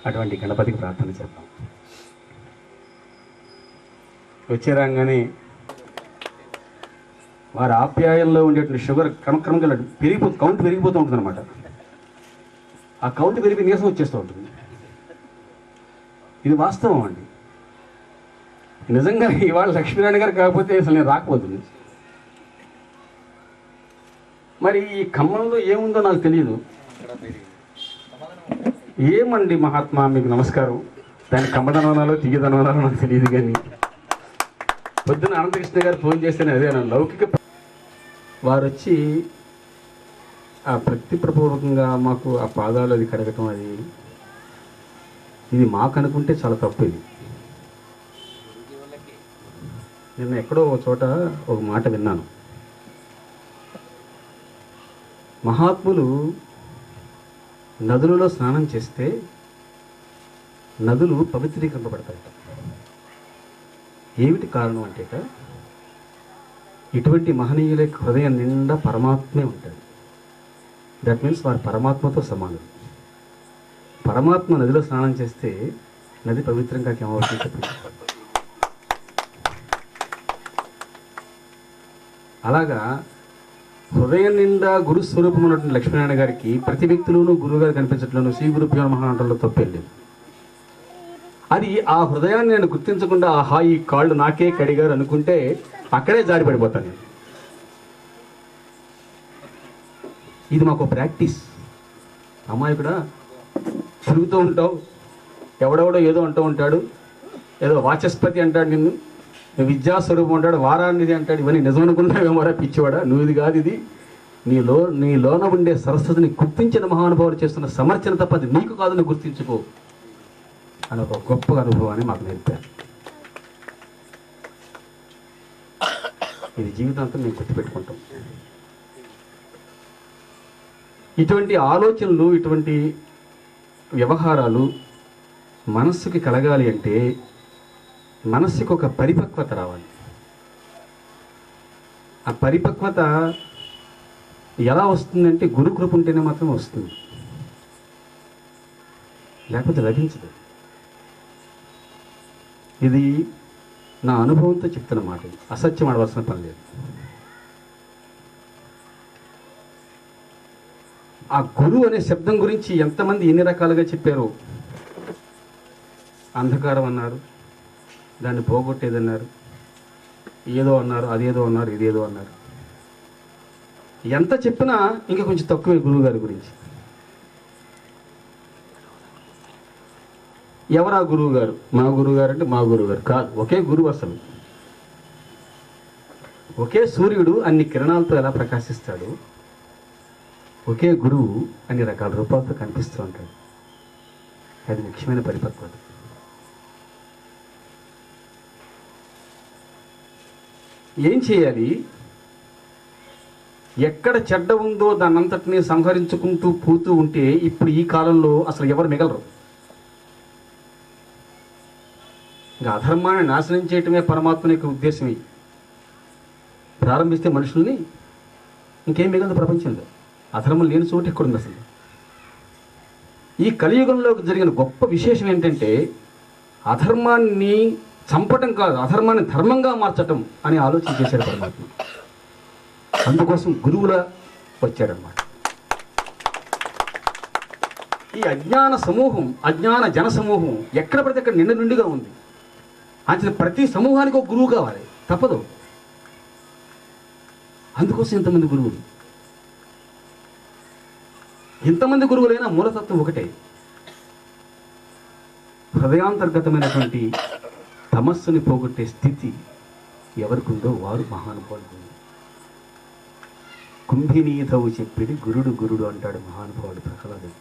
అటువంటి గణపతికి ప్రార్థన చేద్దాం. వచ్చే రాగానే వారి ఆప్యాయంలో ఉండేటువంటి షుగర్ క్రమక్రమంగా కౌంట్ పెరిగిపోతూ ఉంటుంది అనమాట. ఆ కౌంట్ పెరిగి నీరసం వచ్చేస్తూ ఉంటుంది. ఇది వాస్తవం అండి. నిజంగా ఇవాళ లక్ష్మీనారాయణ గారు కాకపోతే అసలు నేను రాకపోతుంది. మరి ఈ ఖమ్మంలో ఏముందో నాకు తెలియదు. ఏమండి మహాత్మా, మీకు నమస్కారం. దాని కమ్మదనవనాలో తీయదనవనాలో నాకు తెలియదు. కానీ పొద్దున్న అనంతకృష్ణ గారు ఫోన్ చేస్తేనే అదే నా లౌకిక వారు వచ్చి ఆ ప్రతిప్రపూర్వకంగా మాకు ఆ పాదాలు అది కడగటం, అది ఇది మాకు అనుకుంటే చాలా తప్పు. ఇది నిన్న ఎక్కడో ఒక చోట ఒక మాట విన్నాను. మహాత్ములు నదులలో స్నానం చేస్తే నదులు పవిత్రీకరింపబడతాయట. ఏమిటి కారణం అంటేట, ఇటువంటి మహనీయుల హృదయం నిండా పరమాత్మే ఉంటాడు. దట్ మీన్స్ వారు పరమాత్మతో సమానం. పరమాత్మ నదిలో స్నానం చేస్తే నది పవిత్రంగా ఏమవుతుంది చెప్పండి. అలాగా హృదయం నిండా గురుస్వరూపం ఉన్నటువంటి లక్ష్మీనారాయణ గారికి ప్రతి వ్యక్తిలోనూ గురువుగారు కనిపించట్లోనూ శ్రీ గురుభ్యో నమః అంటలో తప్పేలేదు. అది ఆ హృదయాన్ని నేను గుర్తించకుండా ఆహా ఈ కాళ్ళు నాకే కడిగారు అనుకుంటే అక్కడే జారి పడిపోతాను నేను. ఇది మాకు ప్రాక్టీస్. అమ్మాయి కూడా తిరుగుతూ ఉంటావు, ఎవడెవడో ఏదో అంటూ ఉంటాడు, ఏదో వాచస్పతి అంటాడు, నిన్ను విద్యాస్వరూపం అంటాడు, వారానిది అంటాడు. ఇవన్నీ నిజం అనుకుంటావేమోరా పిచ్చివాడా, నువ్వు ఇది కాదు, ఇది నీలోన ఉండే సరస్వతిని గుర్తించిన మహానుభావులు చేస్తున్న సమర్చన తప్ప అది నీకు కాదని గుర్తించుకో అని ఒక గొప్ప అనుభవాన్ని మాకు నేర్పారు. ఇది జీవితాంతం మేము గుర్తుపెట్టుకుంటాం. ఇటువంటి ఆలోచనలు, ఇటువంటి వ్యవహారాలు మనస్సుకి కలగాలి అంటే మనస్సుకి ఒక పరిపక్వత రావాలి. ఆ పరిపక్వత ఎలా వస్తుందంటే గురుకృప ఉంటేనే మాత్రం వస్తుంది, లేకపోతే లభించదు. ఇది నా అనుభవంతో చెప్తున్న మాట, అసత్యం ఆడవలసిన పని లేదు. ఆ గురువు అనే శబ్దం గురించి ఎంతమంది ఎన్ని రకాలుగా చెప్పారు. అంధకారం అన్నారు, దాన్ని పోగొట్టేదన్నారు, ఏదో అన్నారు, అదేదో అన్నారు, ఇదేదో అన్నారు. ఎంత చెప్పినా ఇంకా కొంచెం తక్కువే గురువు గారి గురించి. ఎవరా గురువు గారు? మా గురువు గారు అంటే మా గురువు గారు కాదు, ఒకే గురువు. అసలు ఒకే సూర్యుడు అన్ని కిరణాలతో ఎలా ప్రకాశిస్తాడు, ఒకే గురువు అన్ని రకాల రూపాలతో కనిపిస్తూ ఉంటాడు. అది ముఖ్యమైన పరిపక్వత. ఏం చేయాలి? ఎక్కడ చెడ్డ ఉందో దాన్నంతటినీ సంహరించుకుంటూ పోతూ ఉంటే ఇప్పుడు ఈ కాలంలో అసలు ఎవరు మిగలరు. ఇంకా అధర్మాన్ని నాశనం చేయటమే పరమాత్మ యొక్క ఉద్దేశమే. ప్రారంభిస్తే మనుషుల్ని ఇంకేం మిగలదు ప్రపంచంలో. అధర్మం లేని చోటు ఎక్కడుంది అసలు? ఈ కలియుగంలో జరిగిన గొప్ప విశేషం ఏంటంటే అధర్మాన్ని చంపటం కాదు, అధర్మాన్ని ధర్మంగా మార్చటం అని ఆలోచన చేశాడు పరమాత్మ. అందుకోసం గురువుల వచ్చారన్నమాట. ఈ అజ్ఞాన సమూహం, అజ్ఞాన జన సమూహం ఎక్కడ పడితే అక్కడ నిండు నిండుగా ఉంది. అంటే ప్రతి సమూహానికి ఒక గురువు కావాలి, తప్పదు. అందుకోసం ఇంతమంది గురువులు. ఇంతమంది గురువులైనా మూలతత్వం ఒకటే. హృదయాంతర్గతమైనటువంటి తమస్సుని పోగొట్టే స్థితి ఎవరికి ఉందో వారు మహానుభావులు. కుంభినీధవు చెప్పిడి గురుడు గురుడు అంటాడు మహానుభావుడు ప్రహ్లాదుడు.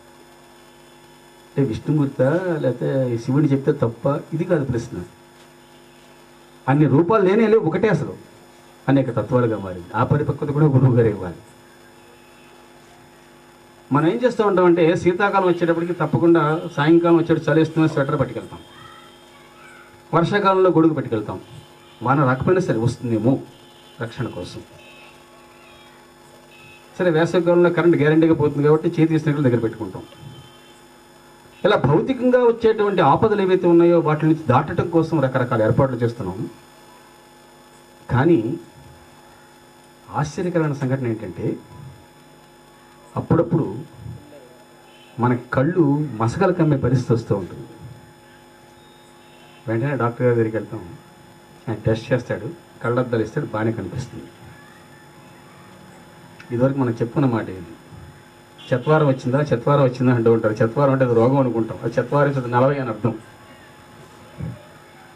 అంటే విష్ణుమూర్త లేకపోతే శివుడు చెప్తే తప్ప? ఇది కాదు ప్రశ్న. అన్ని రూపాలు లేనే లేవు, ఒకటే అసలు అనేక తత్వాలుగా మారింది. ఆ పరిపక్వత కూడా గురువు గారు ఇవ్వాలి. మనం ఏం చేస్తూ ఉంటామంటే శీతాకాలం వచ్చేటప్పటికి తప్పకుండా సాయంకాలం వచ్చేటప్పుడు చలేస్తున్న స్వెటర్ పట్టుకెళ్తాం, వర్షాకాలంలో గొడుగు పట్టుకెళ్తాం. వాన రాకపోయినా సరే వస్తుందేమో రక్షణ కోసం. సరే వేసవికాలంలో కరెంట్ గ్యారంటీగా పోతుంది కాబట్టి చేతి స్నేహితుల దగ్గర పెట్టుకుంటాం. ఇలా భౌతికంగా వచ్చేటువంటి ఆపదలు ఏవైతే ఉన్నాయో వాటి నుంచి దాటడం కోసం రకరకాల ఏర్పాట్లు చేస్తున్నాం. కానీ ఆశ్చర్యకరమైన సంఘటన ఏంటంటే అప్పుడప్పుడు మన కళ్ళు మసకలు కమ్మే పరిస్థితి వస్తూ ఉంటుంది. వెంటనే డాక్టర్ గారి దగ్గరికి వెళ్తాం, ఆయన టెస్ట్ చేస్తాడు, కళ్ళద్దాలు ఇస్తాడు, బాగానే కనిపిస్తుంది. ఇదివరకు మనం చెప్పుకున్న మాట ఇది, చత్వారం వచ్చిందా అంటూ ఉంటారు. చత్వారం అంటే అది రోగం అనుకుంటాం. అది చత్వారం 40 అని అర్థం.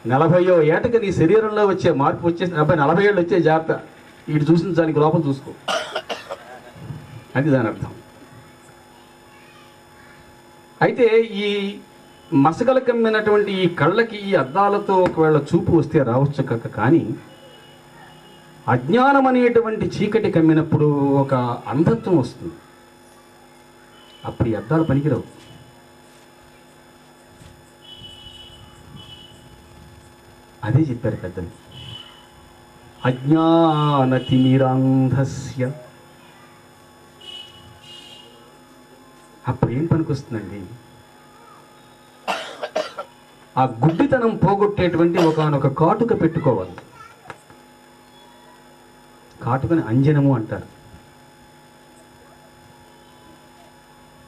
40వ ఏటకి నీ శరీరంలో వచ్చే మార్పు వచ్చేసి 40 ఏళ్ళు వచ్చే జాగ్రత్త, ఇటు చూసిన దానికి లోపల చూసుకో, అది దాని అర్థం. అయితే ఈ మసకలు కమ్మినటువంటి ఈ కళ్ళకి ఈ అద్దాలతో ఒకవేళ చూపు వస్తే రావచ్చు కక్క, కానీ అజ్ఞానం అనేటువంటి చీకటి కమ్మినప్పుడు ఒక అంధత్వం వస్తుంది. అప్పుడు ఈ అద్దాలు పనికిరావు. అదే చెప్పారు పెద్దలు, అజ్ఞానతిమిరాంధస్య. అప్పుడు ఏం పనికొస్తుందండి? ఆ గుడ్డితనం పోగొట్టేటువంటి ఒకనొక కాటుక పెట్టుకోవాలి. కాటుకని అంజనము అంటారు.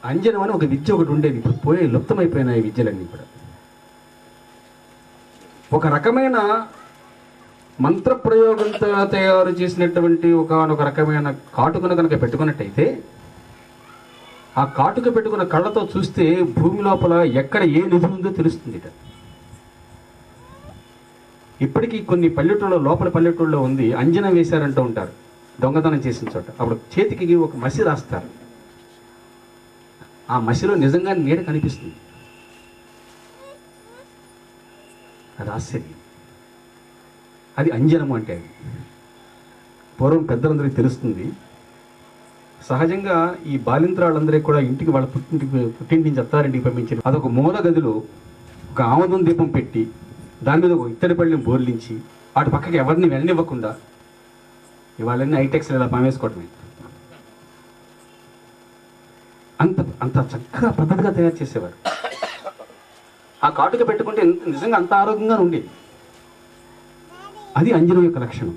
అంజనం అని ఒక విద్య ఒకటి ఉండేది, ఇప్పుడు పోయే లుప్తమైపోయినాయి విద్యలన్నీ కూడా. ఒక రకమైన మంత్రప్రయోగంతో తయారు చేసినటువంటి ఒకనొక రకమైన కాటుకను కనుక పెట్టుకున్నట్టయితే ఆ కాటుక పెట్టుకున్న కళ్ళతో చూస్తే భూమి లోపల ఎక్కడ ఏ నిధి ఉందో తెలుస్తుంది. ఇప్పటికీ కొన్ని పల్లెటూళ్ళలో, లోపల పల్లెటూళ్ళలో ఉంది, అంజనం వేశారంటూ ఉంటారు దొంగతనం చేసిన చోట. అప్పుడు చేతికి ఒక మసి రాస్తారు, ఆ మసిలో నిజంగా నీడ కనిపిస్తుంది. అది ఆశ్చర్యం. అది అంజనము అంటే. పూర్వం పెద్దలందరికీ తెలుస్తుంది. సహజంగా ఈ బాలింత్రాళ్ళందరికీ కూడా ఇంటికి వాళ్ళ పుట్టింటి నుంచి అత్తారింటికి పంపించారు. అదొక మూల గదిలో ఒక ఆమదం దీపం పెట్టి దాని మీద ఒక ఇత్తడి పళ్ళెం బోర్లించి వాటి పక్కకి ఎవరిని వెళ్ళనివ్వకుండా, ఇవాళన్నీ హైటెక్స్లో ఇలా పామేసుకోవటమే. అంత అంత చక్కగా పద్ధతిగా తయారు చేసేవారు. ఆ కాటుక పెట్టుకుంటే నిజంగా అంత ఆరోగ్యంగా ఉండేది. అది అంజనం యొక్క లక్షణం.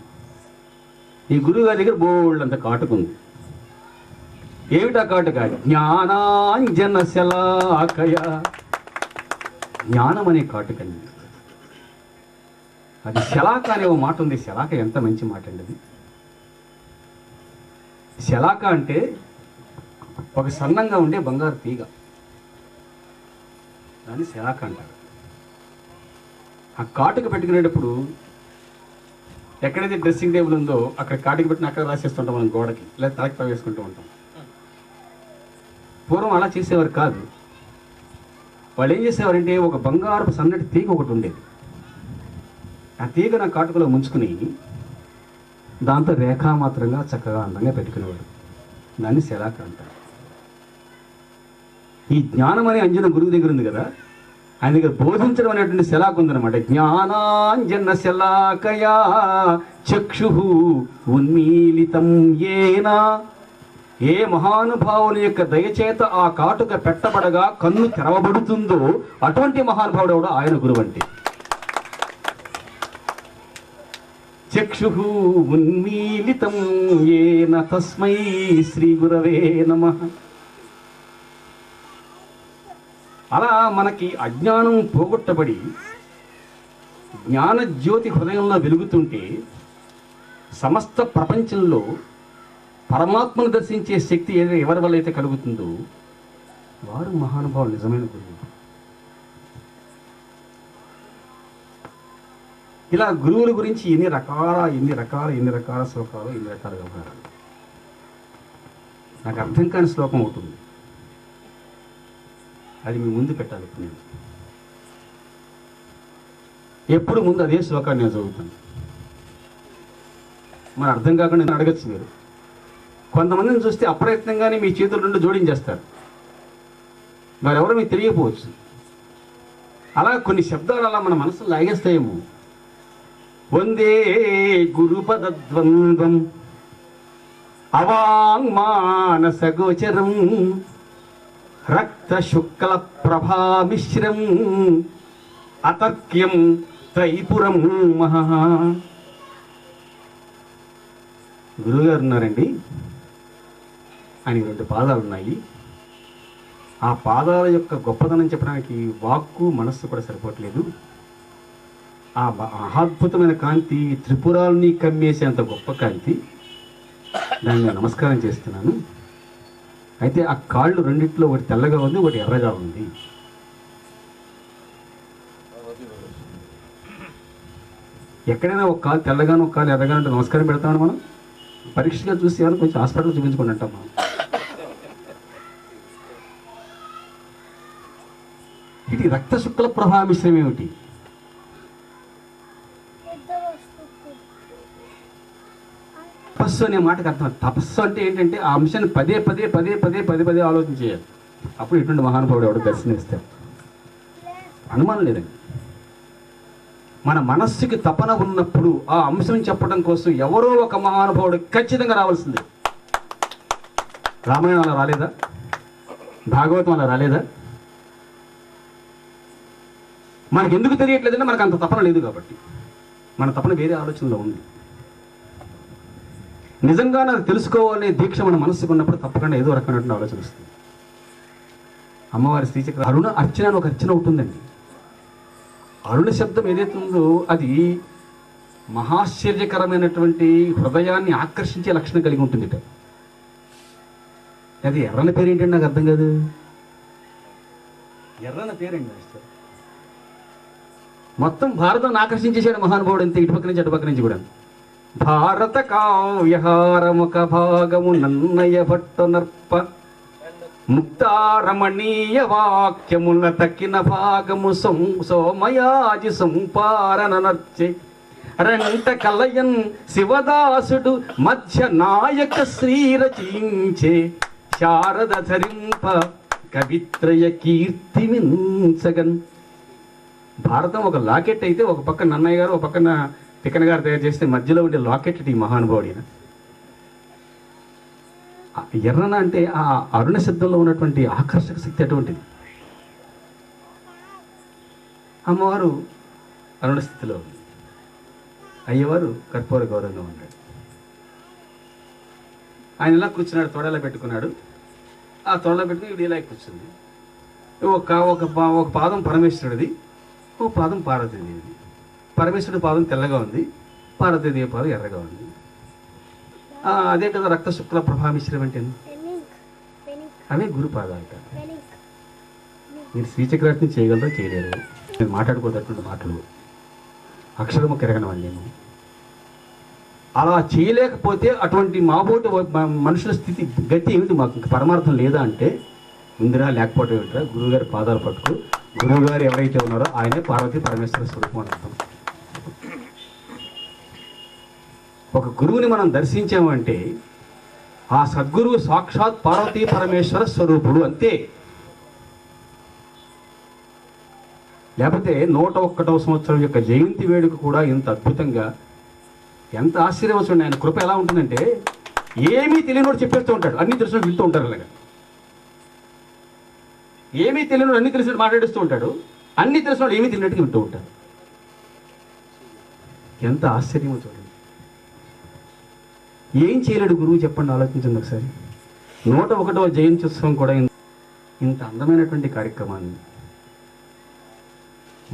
ఈ గురువు గారి దగ్గర బోల్డ్ అంత కాటుక ఉంది. ఏమిటా కాటుక? జ్ఞానాంజన శలాకయ. జ్ఞానం అనే కాటుకండి. అది శలాక అనే ఓ మాట ఉంది. శలాక ఎంత మంచి మాట అండి అది. శలాక అంటే ఒక సన్నంగా ఉండే బంగారు తీగ, దాన్ని శలాక అంటారు. ఆ కాటుక పెట్టుకునేటప్పుడు ఎక్కడైతే డ్రెస్సింగ్ టేబుల్ ఉందో అక్కడ కాటుక పెట్టిన అక్కడ రాసేస్తుంటాం మనం గోడకి, లేదా తలకి వేసుకుంటూ ఉంటాం. పూర్వం అలా చేసేవారు కాదు. వాళ్ళు ఏం చేసేవారంటే ఒక బంగారపు సన్నటి తీగ ఒకటి ఉండేది. ఆ తీగ నా కాటుకలో ముంచుకుని దాంతో రేఖామాత్రంగా చక్కగా అందంగా పెట్టుకునేవాడు. దాన్ని శలాక అంటారు. ఈ జ్ఞానం అనే అంజనం గురువు దగ్గర ఉంది కదా, ఆయన దగ్గర బోధించడం అనేటువంటి శలాక ఉందన్నమాట. జ్ఞానాంజన శలాకయా చక్షు ఉన్మీలితం ఏనా. ఏ మహానుభావుని యొక్క దయచేత ఆ కాటుక పెట్టబడగా కన్ను తెరవబడుతుందో అటువంటి మహానుభావుడు కూడా ఆయన గురువు అంటే. చక్షు ఉన్మీలితం ఏన తస్మై శ్రీ గురవే నమః. అలా మనకి అజ్ఞానం పోగొట్టబడి జ్ఞానజ్యోతి హృదయంలో వెలుగుతుంటే సమస్త ప్రపంచంలో పరమాత్మను దర్శించే శక్తి ఎవరి వల్ల అయితే కలుగుతుందో వారు మహానుభావులు, నిజమైన గురువు. ఇలా గురువుల గురించి ఎన్ని రకాల శ్లోకాలు, ఎన్ని రకాల వ్యవహారాలు. నాకు అర్థం కాని శ్లోకం అవుతుంది, అది మీ ముందు పెట్టాలి. నేను ఎప్పుడు ముందు అదే శ్లోకాన్ని నేను చదువుతాను. మరి అర్థం కాకుండా నేను అడగచ్చు. మీరు కొంతమందిని చూస్తే అప్రయత్నంగానే మీ చేతులు రెండు జోడించేస్తారు, మరెవరో మీకు తెలియకపోవచ్చు. అలా కొన్ని శబ్దాలు అలా మన మనసులో లాగేస్తాయేమో. వందే గురుపదద్వంద్వం అవాంగ్మానసగోచరం రక్త శుక్ల ప్రభామిశ్రం అతర్క్యం త్రైపురం మహా. గురువుగారు ఉన్నారండి, ఆయన 2 పాదాలు ఉన్నాయి. ఆ పాదాల యొక్క గొప్పతనం చెప్పడానికి వాక్కు మనస్సు కూడా సరిపోవట్లేదు. ఆ మహాద్భుతమైన కాంతి త్రిపురాల్ని కమ్మేసేంత గొప్ప కాంతి. దాన్ని నమస్కారం చేస్తున్నాను. అయితే ఆ కాళ్ళు రెండిట్లో ఒకటి తెల్లగా ఉంది, ఒకటి ఎర్రగా ఉంది. ఎక్కడైనా ఒక కాలు తెల్లగాను ఒక కాలు ఎర్రగా అంటే నమస్కారం పెడతామని మనం పరీక్షగా చూసి ఏమైనా కొంచెం హాస్పిటల్ చూపించుకోండి అంటాం మనం. ఇది రక్త శుక్ల ప్రభామిశ్రం ఏమిటి? తపస్సు అనే మాటకు అర్థం. తపస్సు అంటే ఏంటంటే ఆ అంశాన్ని పదే పదే పదే పదే పదే పదే ఆలోచన చేయాలి. అప్పుడు ఇటువంటి మహానుభావుడు ఎవడు దర్శనమిస్తాడు, అనుమానం లేదండి. మన మనస్సుకి తపన ఉన్నప్పుడు ఆ అంశం చెప్పడం కోసం ఎవరో ఒక మహానుభావుడు ఖచ్చితంగా రావాల్సిందే. రామాయణం అలా రాలేదా? భాగవతం అలా రాలేదా? మనకు ఎందుకు తెలియట్లేదంటే మనకు అంత తపన లేదు కాబట్టి. మన తపన వేరే ఆలోచనలో ఉంది. నిజంగా నాకు తెలుసుకోవాలనే దీక్ష మన మనస్సుకు ఉన్నప్పుడు తప్పకుండా ఏదో రకమైనటువంటి ఆలోచన వస్తుంది. అమ్మవారి శ్రీచక్ర అరుణ అర్చన అని ఒక అర్చన ఉంటుందండి. అరుణ శబ్దం ఏదైతే ఉందో అది మహాశ్చర్యకరమైనటువంటి హృదయాన్ని ఆకర్షించే లక్షణం కలిగి ఉంటుంది. అది ఎర్రన పేరు ఏంటంటే నాకు అర్థం కాదు. ఎర్రన పేరేంటి మాస్టర్? మొత్తం భారతాన్ని ఆకర్షించేసాడు మహానుభావుడు అంతే, ఇటుపక్క నుంచి అటుపక్క నుంచి కూడా. భారత కావ్యహారముఖ భాగము నన్నయ భట్టు నర్ప ముక్తారమణీయ వాక్యముల తక్కిన భాగము సోమయాజి సంపారణ నర్చే రెంట కలయన్ శివదాసుడు మధ్య నాయక శ్రీ రచించే శారద ధరింప కవిత్రయ కీర్తి మించగన్. భారతం ఒక లాకెట్ అయితే ఒక పక్క నన్నయ్య గారు ఒక పక్కన తిక్కన గారు తయారు చేస్తే మధ్యలో ఉండే లాకెట్ ఈ మహానుభావుడిన. ఎర్రన అంటే ఆ అరుణ శబ్దంలో ఉన్నటువంటి ఆకర్షక శక్తి అటువంటిది. అమ్మవారు అరుణ స్థితిలో ఉంది, అయ్యవారు కర్పూర గౌరవంగా ఉన్నాడు. ఆయన ఇలా కూర్చున్నాడు, తొడలా పెట్టుకున్నాడు. ఆ తొడలా పెట్టుకుని ఇప్పుడు ఇలా కూర్చుంది. ఒక పాదం పరమేశ్వరుడిది, ఒక పాదం పార్వతీదేవిది. పరమేశ్వరుడి పాదం తెల్లగా ఉంది, పార్వతీదేవి పాదం ఎర్రగా ఉంది. అదే కదా రక్త శుక్ల ప్రభామిశ్రం అంటే. అవే గురు పాదాలట. మీరు శ్రీచక్రాన్ని చేయగలరా చేయలేరు. నేను మాట్లాడుకోదటువంటి మాటలు అక్షరము కిరగనవండి. నేను అలా చేయలేకపోతే అటువంటి మాబోటి మనుషుల స్థితి గతి ఏమిటి? మాకు పరమార్థం లేదా అంటే ఉందిరా, లేకపోవటం ఏమిట్రా? గురువుగారి పాదాలు పట్టుకు గురువుగారు ఎవరైతే ఉన్నారో ఆయనే పార్వతీ పరమేశ్వర స్వరూపం అని అర్థం. ఒక గురువుని మనం దర్శించామంటే ఆ సద్గురువు సాక్షాత్ పార్వతీ పరమేశ్వర స్వరూపుడు అంతే. లేకపోతే 101వ సంవత్సరం యొక్క జయంతి వేడుక కూడా ఇంత అద్భుతంగా, ఎంత ఆశ్చర్యవచ్చుండి. ఆయన కృప ఎలా ఉంటుందంటే ఏమీ తెలియనోడు చెప్పేస్తూ ఉంటాడు, అన్ని తెలిసినట్టు వింటూ ఉంటారు. అలాగా ఏమీ తెలియనోడు అన్ని తెలిసినట్టు మాట్లాడిస్తూ ఉంటాడు, అన్ని తెలిసినోడు ఏమీ తెలియనట్టుగా వింటూ ఉంటాడు. ఎంత ఆశ్చర్యమో చూడండి. ఏం చేయలేడు గురువు చెప్పండి, ఆలోచించండి ఒకసారి. 101వ జయంత్యుత్సవం కూడా ఇంత అందమైనటువంటి కార్యక్రమాన్ని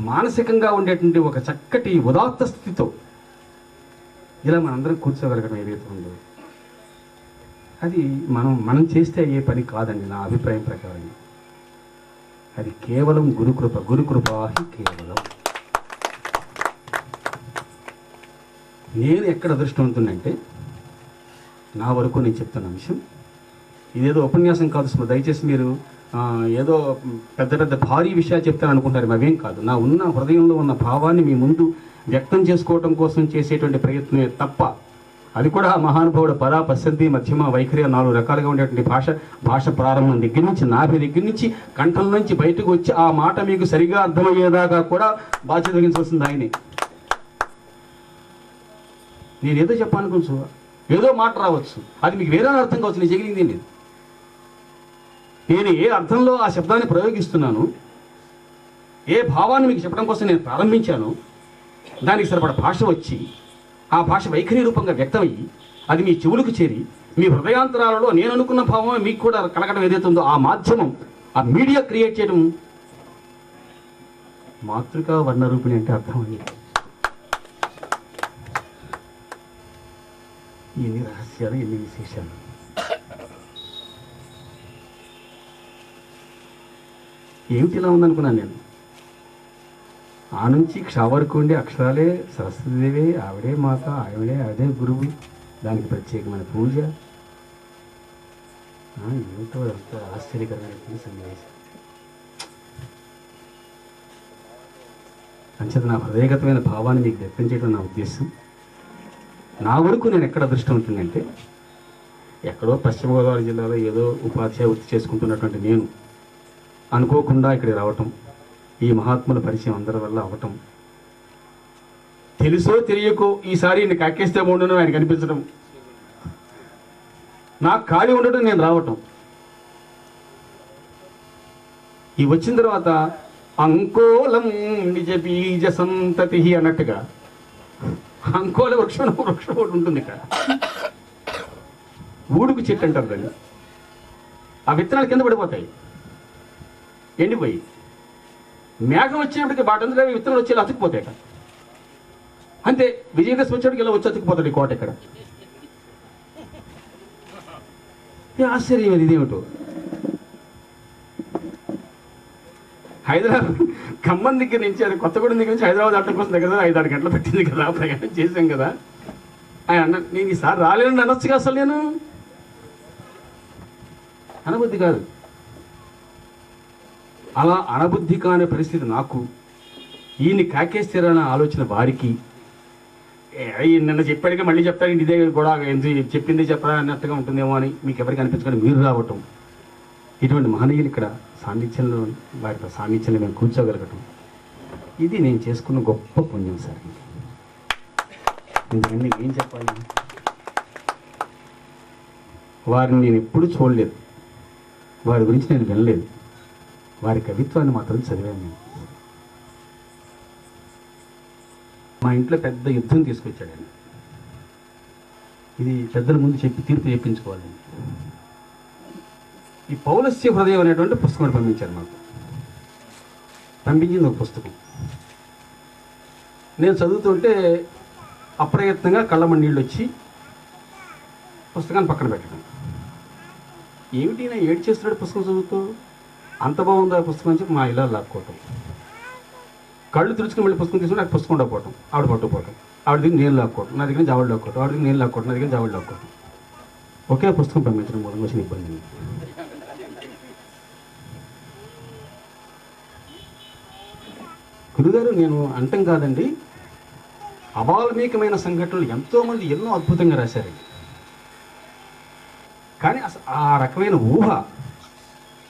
మానసికంగా ఉండేటువంటి ఒక చక్కటి ఉదాత్త స్థితితో ఇలా మనందరం కూర్చోగలగడం ఏదైతే ఉందో అది మనం చేస్తే అయ్యే పని కాదండి. నా అభిప్రాయం ప్రకారం అది కేవలం గురుకృప. గురుకృపాహి కేవలం. నేను ఎక్కడ అదృష్టవంతుందంటే, నా వరకు నేను చెప్తున్న అంశం ఇదేదో ఉపన్యాసం కాదు. దయచేసి మీరు ఏదో పెద్ద పెద్ద భారీ విషయాలు చెప్తాను అనుకుంటారు. అవేం కాదు. నా ఉన్న హృదయంలో ఉన్న భావాన్ని మీ ముందు వ్యక్తం చేసుకోవటం కోసం చేసేటువంటి ప్రయత్నమే తప్ప, అది కూడా మహానుభావుడు పరా పశ్చంతి మధ్యమ వైఖరి 4 రకాలుగా ఉండేటువంటి భాష ప్రారంభం దగ్గర నుంచి, నాభి దగ్గర నుంచి, కంఠం నుంచి బయటకు వచ్చి ఆ మాట మీకు సరిగా అర్థమయ్యేదాకా కూడా బాధ్యత వహించవలసింది ఆయనే. నేనేదో చెప్పాలనుకోవచ్చు, ఏదో మాట రావచ్చు, అది మీకు వేరే అర్థం కావచ్చు. నేను చేయగలిగింది లేదు. నేను ఏ అర్థంలో ఆ శబ్దాన్ని ప్రయోగిస్తున్నాను, ఏ భావాన్ని మీకు చెప్పడం కోసం నేను ప్రారంభించాను, దానికి సరిపడ భాష వచ్చి ఆ భాష వైఖరి రూపంగా వ్యక్తమయ్యి అది మీ చెవులకు చేరి మీ హృదయాంతరాలలో నేను అనుకున్న భావం మీకు కూడా కలగడం ఏదైతే ఉందో ఆ మాధ్యమం, ఆ మీడియా క్రియేట్ చేయడం మాతృకా వర్ణరూపిణి అంటే అర్థం అని. ఎన్ని రహస్యాలు, ఎన్ని విశేషాలు. ఏమిటి ఇలా ఉందనుకున్నాను నేను. ఆ నుంచి క్ష వరకు ఉండే అక్షరాలే సరస్వతీదేవే, ఆవిడే మాత, ఆవిడే అదే గురువు, దానికి ప్రత్యేకమైన పూజ. ఏమిటో ఎంతో ఆశ్చర్యకరమైన సన్నివేశం. అంచేత నా హృదయగతమైన భావాన్ని మీకు వ్యక్తం చేయడం నా ఉద్దేశం. నా వరకు నేను ఎక్కడ అదృష్టం ఉంటుందంటే, ఎక్కడో పశ్చిమ గోదావరి జిల్లాలో ఏదో ఉపాధ్యాయ వృత్తి చేసుకుంటున్నటువంటి నేను అనుకోకుండా ఇక్కడికి రావటం, ఈ మహాత్ముల పరిచయం అందరి వల్ల అవ్వటం, తెలుసో తెలియకో ఈసారి నేను కాకేస్తే బాగుండను ఆయన కనిపించడం, నాకు ఖాళీ ఉండటం, నేను రావటం, ఈ వచ్చిన తర్వాత అంకోలం నిజ బీజ సంతతి అన్నట్టుగా అంకోల వృక్షం ఒకటి ఉంటుంది ఇక్కడ, ఊడుకు చెట్టు అంటారు దాన్ని. ఆ విత్తనాలు కింద పడిపోతాయి, ఎండిపోయి మేఘం వచ్చేప్పటికి బాటంతా విత్తనాలు వచ్చి ఇలా అతుక్కుపోతాయి. అంతే, విజయదశమి వచ్చేటికి ఇలా వచ్చి అతుక్కుపోతాడు ఈ కోట ఇక్కడ. ఆశ్చర్యం ఇదేమిటో. హైదరాబాద్ ఖమ్మం దగ్గర నుంచి, అది కొత్తగూడెం దగ్గర నుంచి హైదరాబాద్ ఆడటం కోసం దగ్గర 5-6 గంటలు పెట్టింది కదా, ప్రయాణం చేశాం కదా. ఆయన అన్న, నేను ఈసారి రాలేనని అనొచ్చుగా. అసలు నేను అనబుద్ధి కాదు. అలా అనబుద్ధి కాని పరిస్థితి నాకు, ఈయన్ని కాకేస్తారన్న ఆలోచన వారికి, నిన్న చెప్పాడుగా మళ్ళీ చెప్తాడు ఇదే కూడా చెప్పింది చెప్పరా అన్నట్టుగా ఉంటుందేమో అని మీకు ఎవరికి అనిపించకుండా మీరు రావటం, ఇటువంటి మహనీయులు ఇక్కడ సాన్నిధ్యంలో, వారితో సాన్నిధ్యంలో మేము కూర్చోగలగటం, ఇది నేను చేసుకున్న గొప్ప పుణ్యం సార్. ఎందుకంటే ఏం చెప్పాలి, వారిని నేను ఎప్పుడూ చూడలేదు, వారి గురించి నేను వినలేదు, వారి కవిత్వాన్ని మాత్రం చదివాను నేను. మా ఇంట్లో పెద్ద యుద్ధం తీసుకొచ్చాడండి. ఇది పెద్దల ముందు చెప్పి తీర్పు చెప్పించుకోవాలి. ఈ పౌలస్య హృదయం అనేటువంటి పుస్తకం పంపించారు మాకు. పంపించింది ఒక పుస్తకం. నేను చదువుతుంటే అప్రయత్నంగా కళ్ళమ్మ నీళ్ళు వచ్చి పుస్తకాన్ని పక్కన పెట్టడం. ఏమిటి నా ఏడు చేస్తున్నాడు పుస్తకం చదువుతూ, అంత బాగుంది ఆ పుస్తకం అని చెప్పి మా ఇలా లాక్కోవటం, కళ్ళు తుడుచుకుని మళ్ళీ పుస్తకం తీసుకుని నాకు పుస్తకం ఉండకపోవటం, ఆవిడ పట్టుకుపోవటం, ఆవిడ దగ్గర నేను లాక్కోవటం, నా దగ్గర జావడు లాక్కోవటం, ఆవిడ దగ్గర నేను లాక్కోవటం, నా దగ్గర జావడు లాక్కోవటం. ఒకే పుస్తకం పంపించడం మూలంగా వచ్చిన ఇబ్బంది. గురుగారు నేను అంటం కాదండి, అవాల్మీకమైన సంఘటనలు ఎంతోమంది ఎన్నో అద్భుతంగా రాశారండి. కానీ అసలు ఆ రకమైన ఊహ,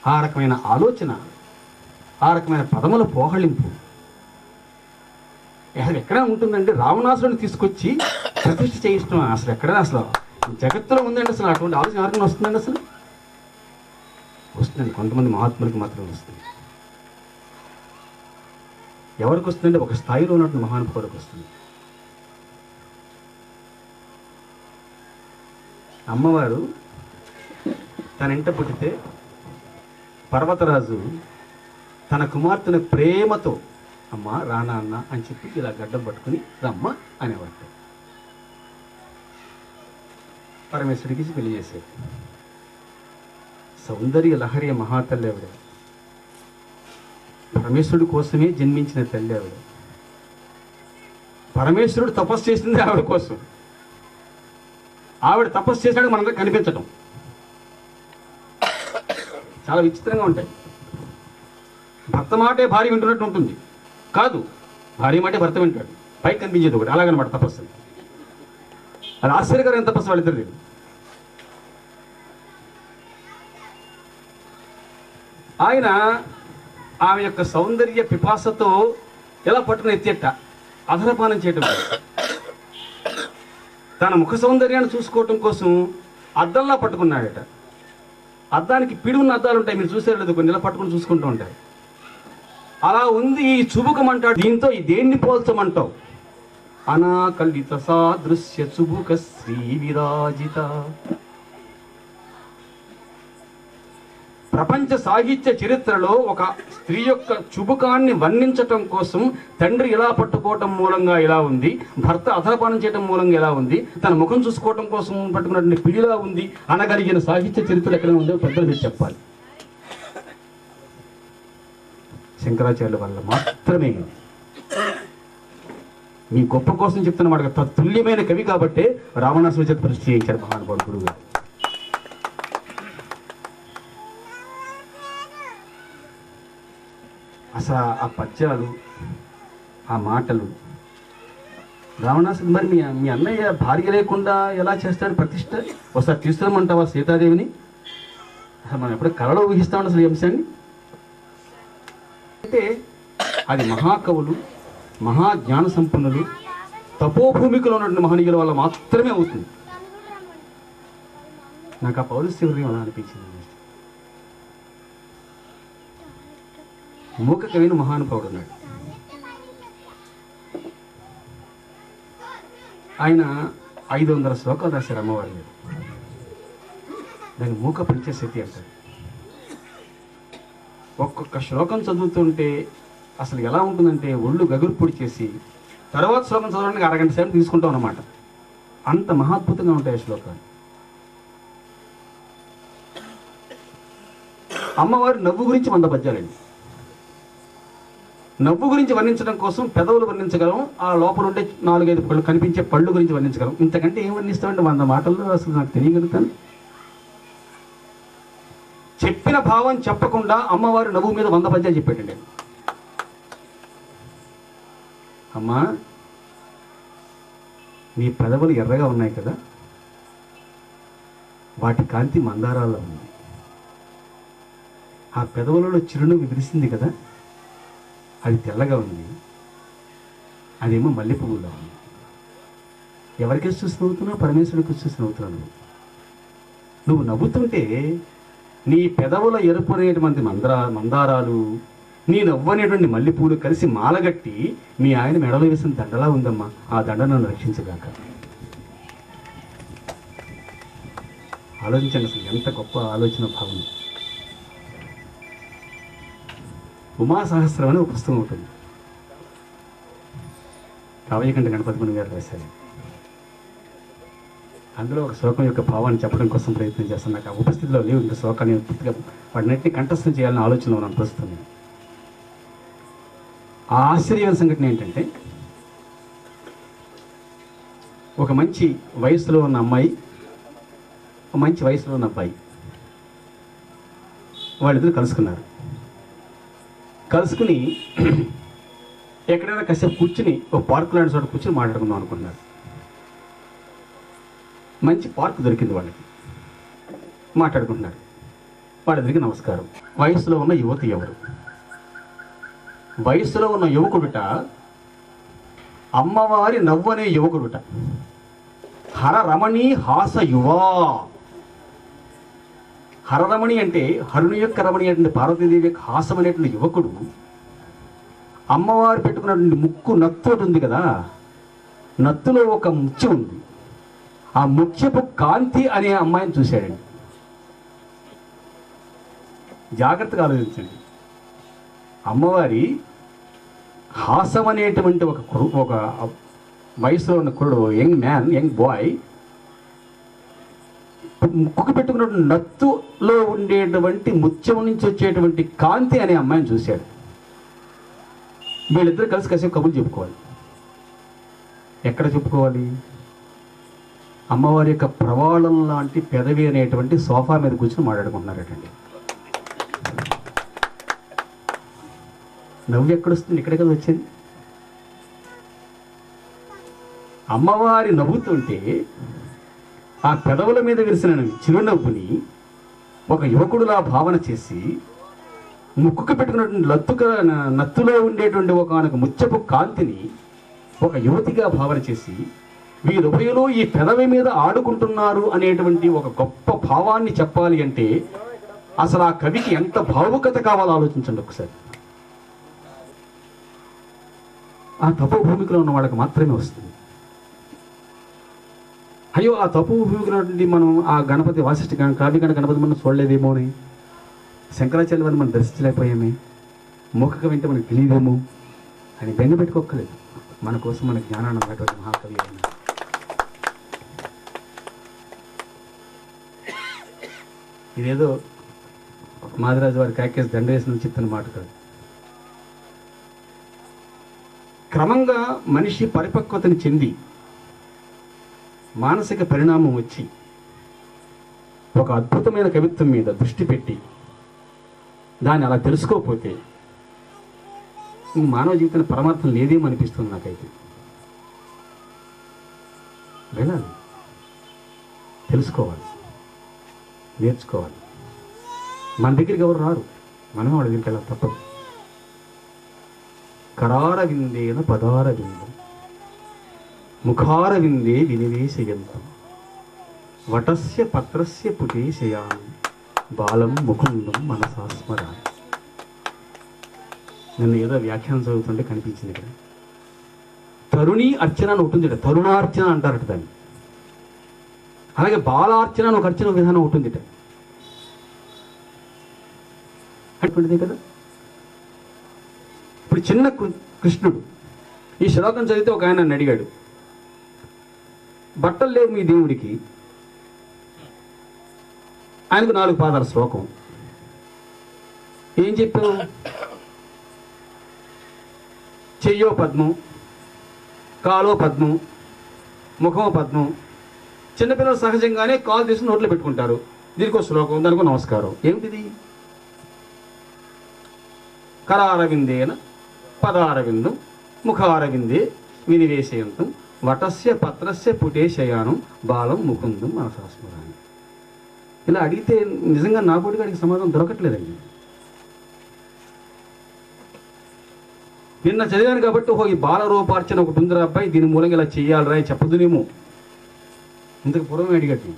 ఆ రకమైన ఆలోచన, ఆ రకమైన పదముల పోహళింపు అసలు ఎక్కడ ఉంటుందంటే, రావణాసురుని తీసుకొచ్చి ప్రతిష్ఠ చేయించడం అసలు ఎక్కడ, అసలు జగత్తులో ఉందండి. అసలు అటువంటి ఆలోచన ఎవరికైనా వస్తుందండి? అసలు వస్తుందండి, కొంతమంది మహాత్ములకి మాత్రమే వస్తుంది. ఎవరికి వస్తుందంటే ఒక స్థాయిలో ఉన్నటువంటి మహానుభావులకు వస్తుంది. అమ్మవారు తన ఇంట పుట్టితే పర్వతరాజు తన కుమార్తెను ప్రేమతో అమ్మ రానా అన్న అని చెప్పి ఇలా గడ్డం పట్టుకుని రమ్మ అనేవాడు. పరమేశ్వరుడికి పెళ్లి చేసేది. సౌందర్య లహరి మహాతల్లి ఆవిడ, పరమేశ్వరుడి కోసమే జన్మించిన తల్లి ఆవిడ. పరమేశ్వరుడు తపస్సు చేసింది ఆవిడ కోసం, ఆవిడ తపస్సు చేసినాడు మనందరికి కనిపించటం. చాలా విచిత్రంగా ఉంటాయి. భర్త మాటే భార్య వింటున్నట్టు ఉంటుంది, కాదు భార్య మాటే భర్త వింటాడు, పైకి కనిపించేది ఒకటి. అలాగనమాట తపస్సు. అది ఆశ్చర్యకరమైన తపస్సు వాళ్ళిద్దరు. ఆయన ఆమె యొక్క సౌందర్య పిపాసతో ఎలా పట్టుకుని ఎత్తేట అధరపానం చేయటం, తన ముఖ సౌందర్యాన్ని చూసుకోవటం కోసం అద్దంలా పట్టుకున్నాడట. అద్దానికి పిడున్న అద్దాలు ఉంటాయి, మీరు చూసారు లేదు, కొన్ని ఇలా పట్టుకుని చూసుకుంటూ ఉంటారు. అలా ఉంది ఈ చుబుకం అంటాడు. దీంతో ఈ దేన్ని పోల్చమంటావు? అనాకలిత సాదృశ్య చుబుక శ్రీ విరాజిత. ప్రపంచ సాహిత్య చరిత్రలో ఒక స్త్రీ యొక్క చుబుకాన్ని వర్ణించటం కోసం తండ్రి ఇలా పట్టుకోవటం మూలంగా ఇలా ఉంది, భర్త అధరపానం చేయటం మూలంగా ఎలా ఉంది, తన ముఖం చూసుకోవటం కోసం పట్టుకున్నటువంటి పిడిలా ఉంది అనగలిగిన సాహిత్య చరిత్ర ఎక్కడ ఉందో పెద్దలు మీరు చెప్పాలి. శంకరాచార్యుల వల్ల మాత్రమే. మీ గొప్ప కోసం చెప్తున్న మాట తత్తుల్యమైన కవి కాబట్టే రామనాసుల చేత ప్రశ్న చేయించారు మహానుభావుడు గురువు గారు. అసలు ఆ పద్యాలు, ఆ మాటలు రావణాసుడు మరి మీ అన్నయ్య భార్య లేకుండా ఎలా చేస్తాడు ప్రతిష్ట? ఒకసారి తీసుకురమ్మంటావా సీతాదేవిని? అసలు మనం ఎప్పుడు కళలో ఊహిస్తామండి అసలు ఈ అంశాన్ని. అంటే అది మహాకవులు, మహాజ్ఞాన సంపన్నులు, తపోభూమికలో ఉన్నటువంటి మహనీయుల వల్ల మాత్రమే అవుతుంది. నాకు ఆ పౌరస్యం అలా అనిపించింది. మూక కవిని మహానుభావుడు ఉన్నాడు. ఆయన 500 శ్లోకాలు రాశారు అమ్మవారి మీద. దాన్ని మూక పంచశతి అంటారు. ఒక్కొక్క శ్లోకం చదువుతుంటే అసలు ఎలా ఉంటుందంటే ఒళ్ళు గగుర్పుడి చేసి తర్వాత శ్లోకం చదవడానికి అరగంట సేపు తీసుకుంటాం అన్నమాట. అంత మహాద్భుతంగా ఉంటాయి శ్లోకాలు. అమ్మవారి నవ్వు గురించి 100 పద్యాలండి. నవ్వు గురించి వర్ణించడం కోసం పెదవులు వర్ణించగలం, ఆ లోపల ఉండే 4-5 పళ్ళు కనిపించే పళ్ళు గురించి వర్ణించగలం. ఇంతకంటే ఏం వర్ణిస్తామంటే 100 మాటల్లో అసలు నాకు తెలియగలుగుతాను. చెప్పిన భావం చెప్పకుండా అమ్మవారి నవ్వు మీద 100 పద్యాలు చెప్పాడండి. అమ్మా, నీ పెదవులు ఎర్రగా ఉన్నాయి కదా, వాటి కాంతి మందారాల్లో ఉంది. ఆ పెదవులలో చిరునవ్వు విరిసింది కదా, అది తెల్లగా ఉంది, అదేమో మల్లె పువ్వులో ఉంది. ఎవరికేసి చూసి నవ్వుతున్నావు? పరమేశ్వరుడికి చూసి నవ్వుతున్నావు. నువ్వు నవ్వుతుంటే నీ పెదవుల ఎరుపు అనేటువంటి మందారాలు, నీ నవ్వు అనేటువంటి మల్లెపూలు కలిసి మాలగట్టి మీ ఆయన మెడలో వేసిన దండలా ఉందమ్మా. ఆ దండ నన్ను రక్షించగాక. ఆలోచించండి అసలు ఎంత గొప్ప ఆలోచన భావన. ఉమా సహస్రం అనే ఒక పుస్తకం ఉంటుంది, కావ్యకంఠ గణపతిమణి గారు రాశారు. అందులో ఒక శ్లోకం యొక్క భావాన్ని చెప్పడం కోసం ప్రయత్నం చేస్తాను. నాకు ఆ ఉపస్థితిలో లేవు ఇంకా శ్లోకాన్ని పూర్తిగా వాటినట్టి కంఠస్థం చేయాలని ఆలోచనలో ఉన్నాను ప్రస్తుతం. ఆ ఆశ్చర్యమైన సంఘటన ఏంటంటే, ఒక మంచి వయసులో ఉన్న అమ్మాయి, ఒక మంచి వయసులో ఉన్న అబ్బాయి, వాళ్ళిద్దరు కలుసుకుని ఎక్కడైనా కాసేపు కూర్చుని ఒక పార్క్ లాంటి చోట కూర్చుని మాట్లాడుకుందాం అనుకున్నారు. మంచి పార్క్ దొరికింది వాళ్ళకి. మాట్లాడుకుంటున్నారు. వాళ్ళిద్దరికి నమస్కారం. వయసులో ఉన్న యువతి ఎవరు? వయసులో ఉన్న యువకుడుట అమ్మవారి నవ్వనే యువకుడుట. హరరమణి హాస యువా. హరరమణి అంటే హరుని యొక్క రమణి అంటే పార్వతీదేవి యొక్క హాసం అనేటువంటి యువకుడు అమ్మవారు పెట్టుకున్నటువంటి ముక్కు నత్తు ఉంది కదా, నత్తులో ఒక ముత్యం ఉంది. ఆ ముత్యపు కాంతి అనే అమ్మాయిని చూశాడండి. జాగ్రత్తగా ఆలోచించండి. అమ్మవారి హాసం అనేటువంటి ఒక వయసులో ఉన్న కురుడు, యంగ్ బాయ్, ముక్కు పెట్టుకున్నటువంటి నత్తులో ఉండేటువంటి ముత్యం నుంచి వచ్చేటువంటి కాంతి అనే అమ్మాయిని చూశాడు. వీళ్ళిద్దరు కలిసి కాసేపు కబుర్లు చెప్పుకోవాలి. ఎక్కడ చెప్పుకోవాలి? అమ్మవారి యొక్క ప్రవాళం లాంటి పెదవి అనేటువంటి సోఫా మీద కూర్చొని మాట్లాడుకుంటున్నారటండి. నవ్వు ఎక్కడొస్తుంది? ఇక్కడే కదా వచ్చేది. అమ్మవారి నవ్వుతుంటే ఆ పెదవుల మీద విరిసిన చిరునవ్వుని ఒక యువకుడులా భావన చేసి, ముక్కుకు పెట్టుకున్నటువంటి నత్తులో ఉండేటువంటి ఒక ముచ్చపు కాంతిని ఒక యువతిగా భావన చేసి, వీరుభయులు ఈ పెదవి మీద ఆడుకుంటున్నారు అనేటువంటి ఒక గొప్ప భావాన్ని చెప్పాలి అంటే అసలు ఆ కవికి ఎంత భావుకత కావాలో ఆలోచించండి ఒకసారి. ఆ తపోభూమికలో ఉన్న వాళ్ళకి మాత్రమే వస్తుంది. అయ్యో, ఆ తపోభూమికలో మనం ఆ గణపతి వాసిష్ఠ కావ్యగణ గణపతి మనం చూడలేదేమో అని, శంకరాచార్య వారిని మనం దర్శించలేకపోయామే, మోఖక వింటే మనకు తెలియదేమో అని బెంగ పెట్టుకోక్కలేదు. మన కోసం మన జ్ఞానాన్ని ఉన్నటువంటి మహాకవి అయిన ఇదేదో మాదిరాజు వారి కాకేసి దండవేసి నుంచి చెప్తున్న మాట కాదు. క్రమంగా మనిషి పరిపక్వతని చెంది మానసిక పరిణామం వచ్చి ఒక అద్భుతమైన కవిత్వం మీద దృష్టి పెట్టి దాన్ని అలా తెలుసుకోకపోతే మానవ జీవితంలో పరమార్థం లేదేమో అనిపిస్తుంది నాకైతే. వెళ్ళాలి, తెలుసుకోవాలి, నేర్చుకోవాలి. మన దగ్గరికి ఎవరు రారు, మనమే వాళ్ళ దగ్గరికి వెళ్ళాలి, తప్పదు. కరార విందేన పదార విందం ముఖార విందే వినివేశయంతం వటస్య పత్రస్య పుటేశయామి బాలం ముకుందం మనసాస్మరామి. నన్ను ఏదో వ్యాఖ్యానం చదువుతుంటే కనిపించింది ఇక్కడ. తరుణి అర్చన అని ఉంటుంది, తరుణార్చన అంటారట దాన్ని. అలాగే బాలార్చన అని ఒక అర్చన విధానం ఉంటుంది అటువంటిదే కదా. ఇప్పుడు చిన్న కృష్ణుడు ఈ శ్లోకం చదివితే ఒక ఆయన నన్ను అడిగాడు, బట్టలు లేవు మీ దేవుడికి, ఆయనకు 4 పాదాల శ్లోకం, ఏం చెప్పావు? చెయ్యో పద్మం, కాలో పద్మం, ముఖమో పద్మం. చిన్నపిల్లలు సహజంగానే కాలు తీసుకుని నోట్లో పెట్టుకుంటారు. దీనికో శ్లోకం, దానికో నమస్కారం. ఏమిటిది? కరారవిందేన పదారవిందం ముఖారవిందే వినివేశయంతం వటస్య పత్రస్య పుటేశయానం బాలం ముకుందం మనసాస్మరామి. ఇలా అడిగితే నిజంగా నా పోటీగాడికి సమాధానం దొరకట్లేదండి. నిన్న చదివాను కాబట్టి ఓహో ఈ బాలరూపార్చన ఒకటి ఉందిరా అబ్బాయి, దీని మూలంగా ఇలా చెయ్యాలరా చెప్పదునేమో. ఇంతకు పూర్వమే అడిగట్టు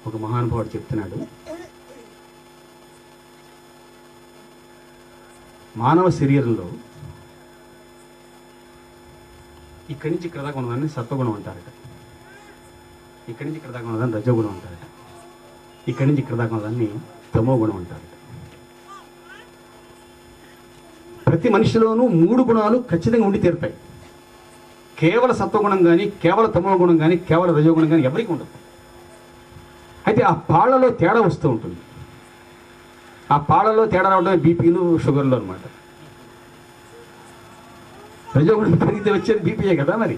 ఒక మహానుభావుడు చెప్తున్నాడు, మానవ శరీరంలో ఇక్కడి నుంచి ఇక్కడ దాకా ఉన్నదాన్ని సత్వగుణం అంటారట, ఇక్కడి నుంచి ఇక్కడ దాకా ఉన్నదాన్ని రజోగుణం అంటారట, ఇక్కడి నుంచి ఇక్కడ దాకా ఉన్నదాన్ని తమో గుణం అంటారట. ప్రతి మనిషిలోనూ 3 గుణాలు ఖచ్చితంగా ఉండి తీరుతాయి. కేవల సత్వగుణం కానీ, కేవల తమో గుణం కానీ, కేవల రజోగుణం కానీ ఎవరికి ఉండదు. అయితే ఆ పాళ్లలో తేడా వస్తూ ఉంటుంది. ఆ పాళ్లలో తేడా రావడమే బీపీలు, షుగర్లు అనమాట. రజోగుణం పెరిగితే వచ్చేది బీపీయే కదా. మరి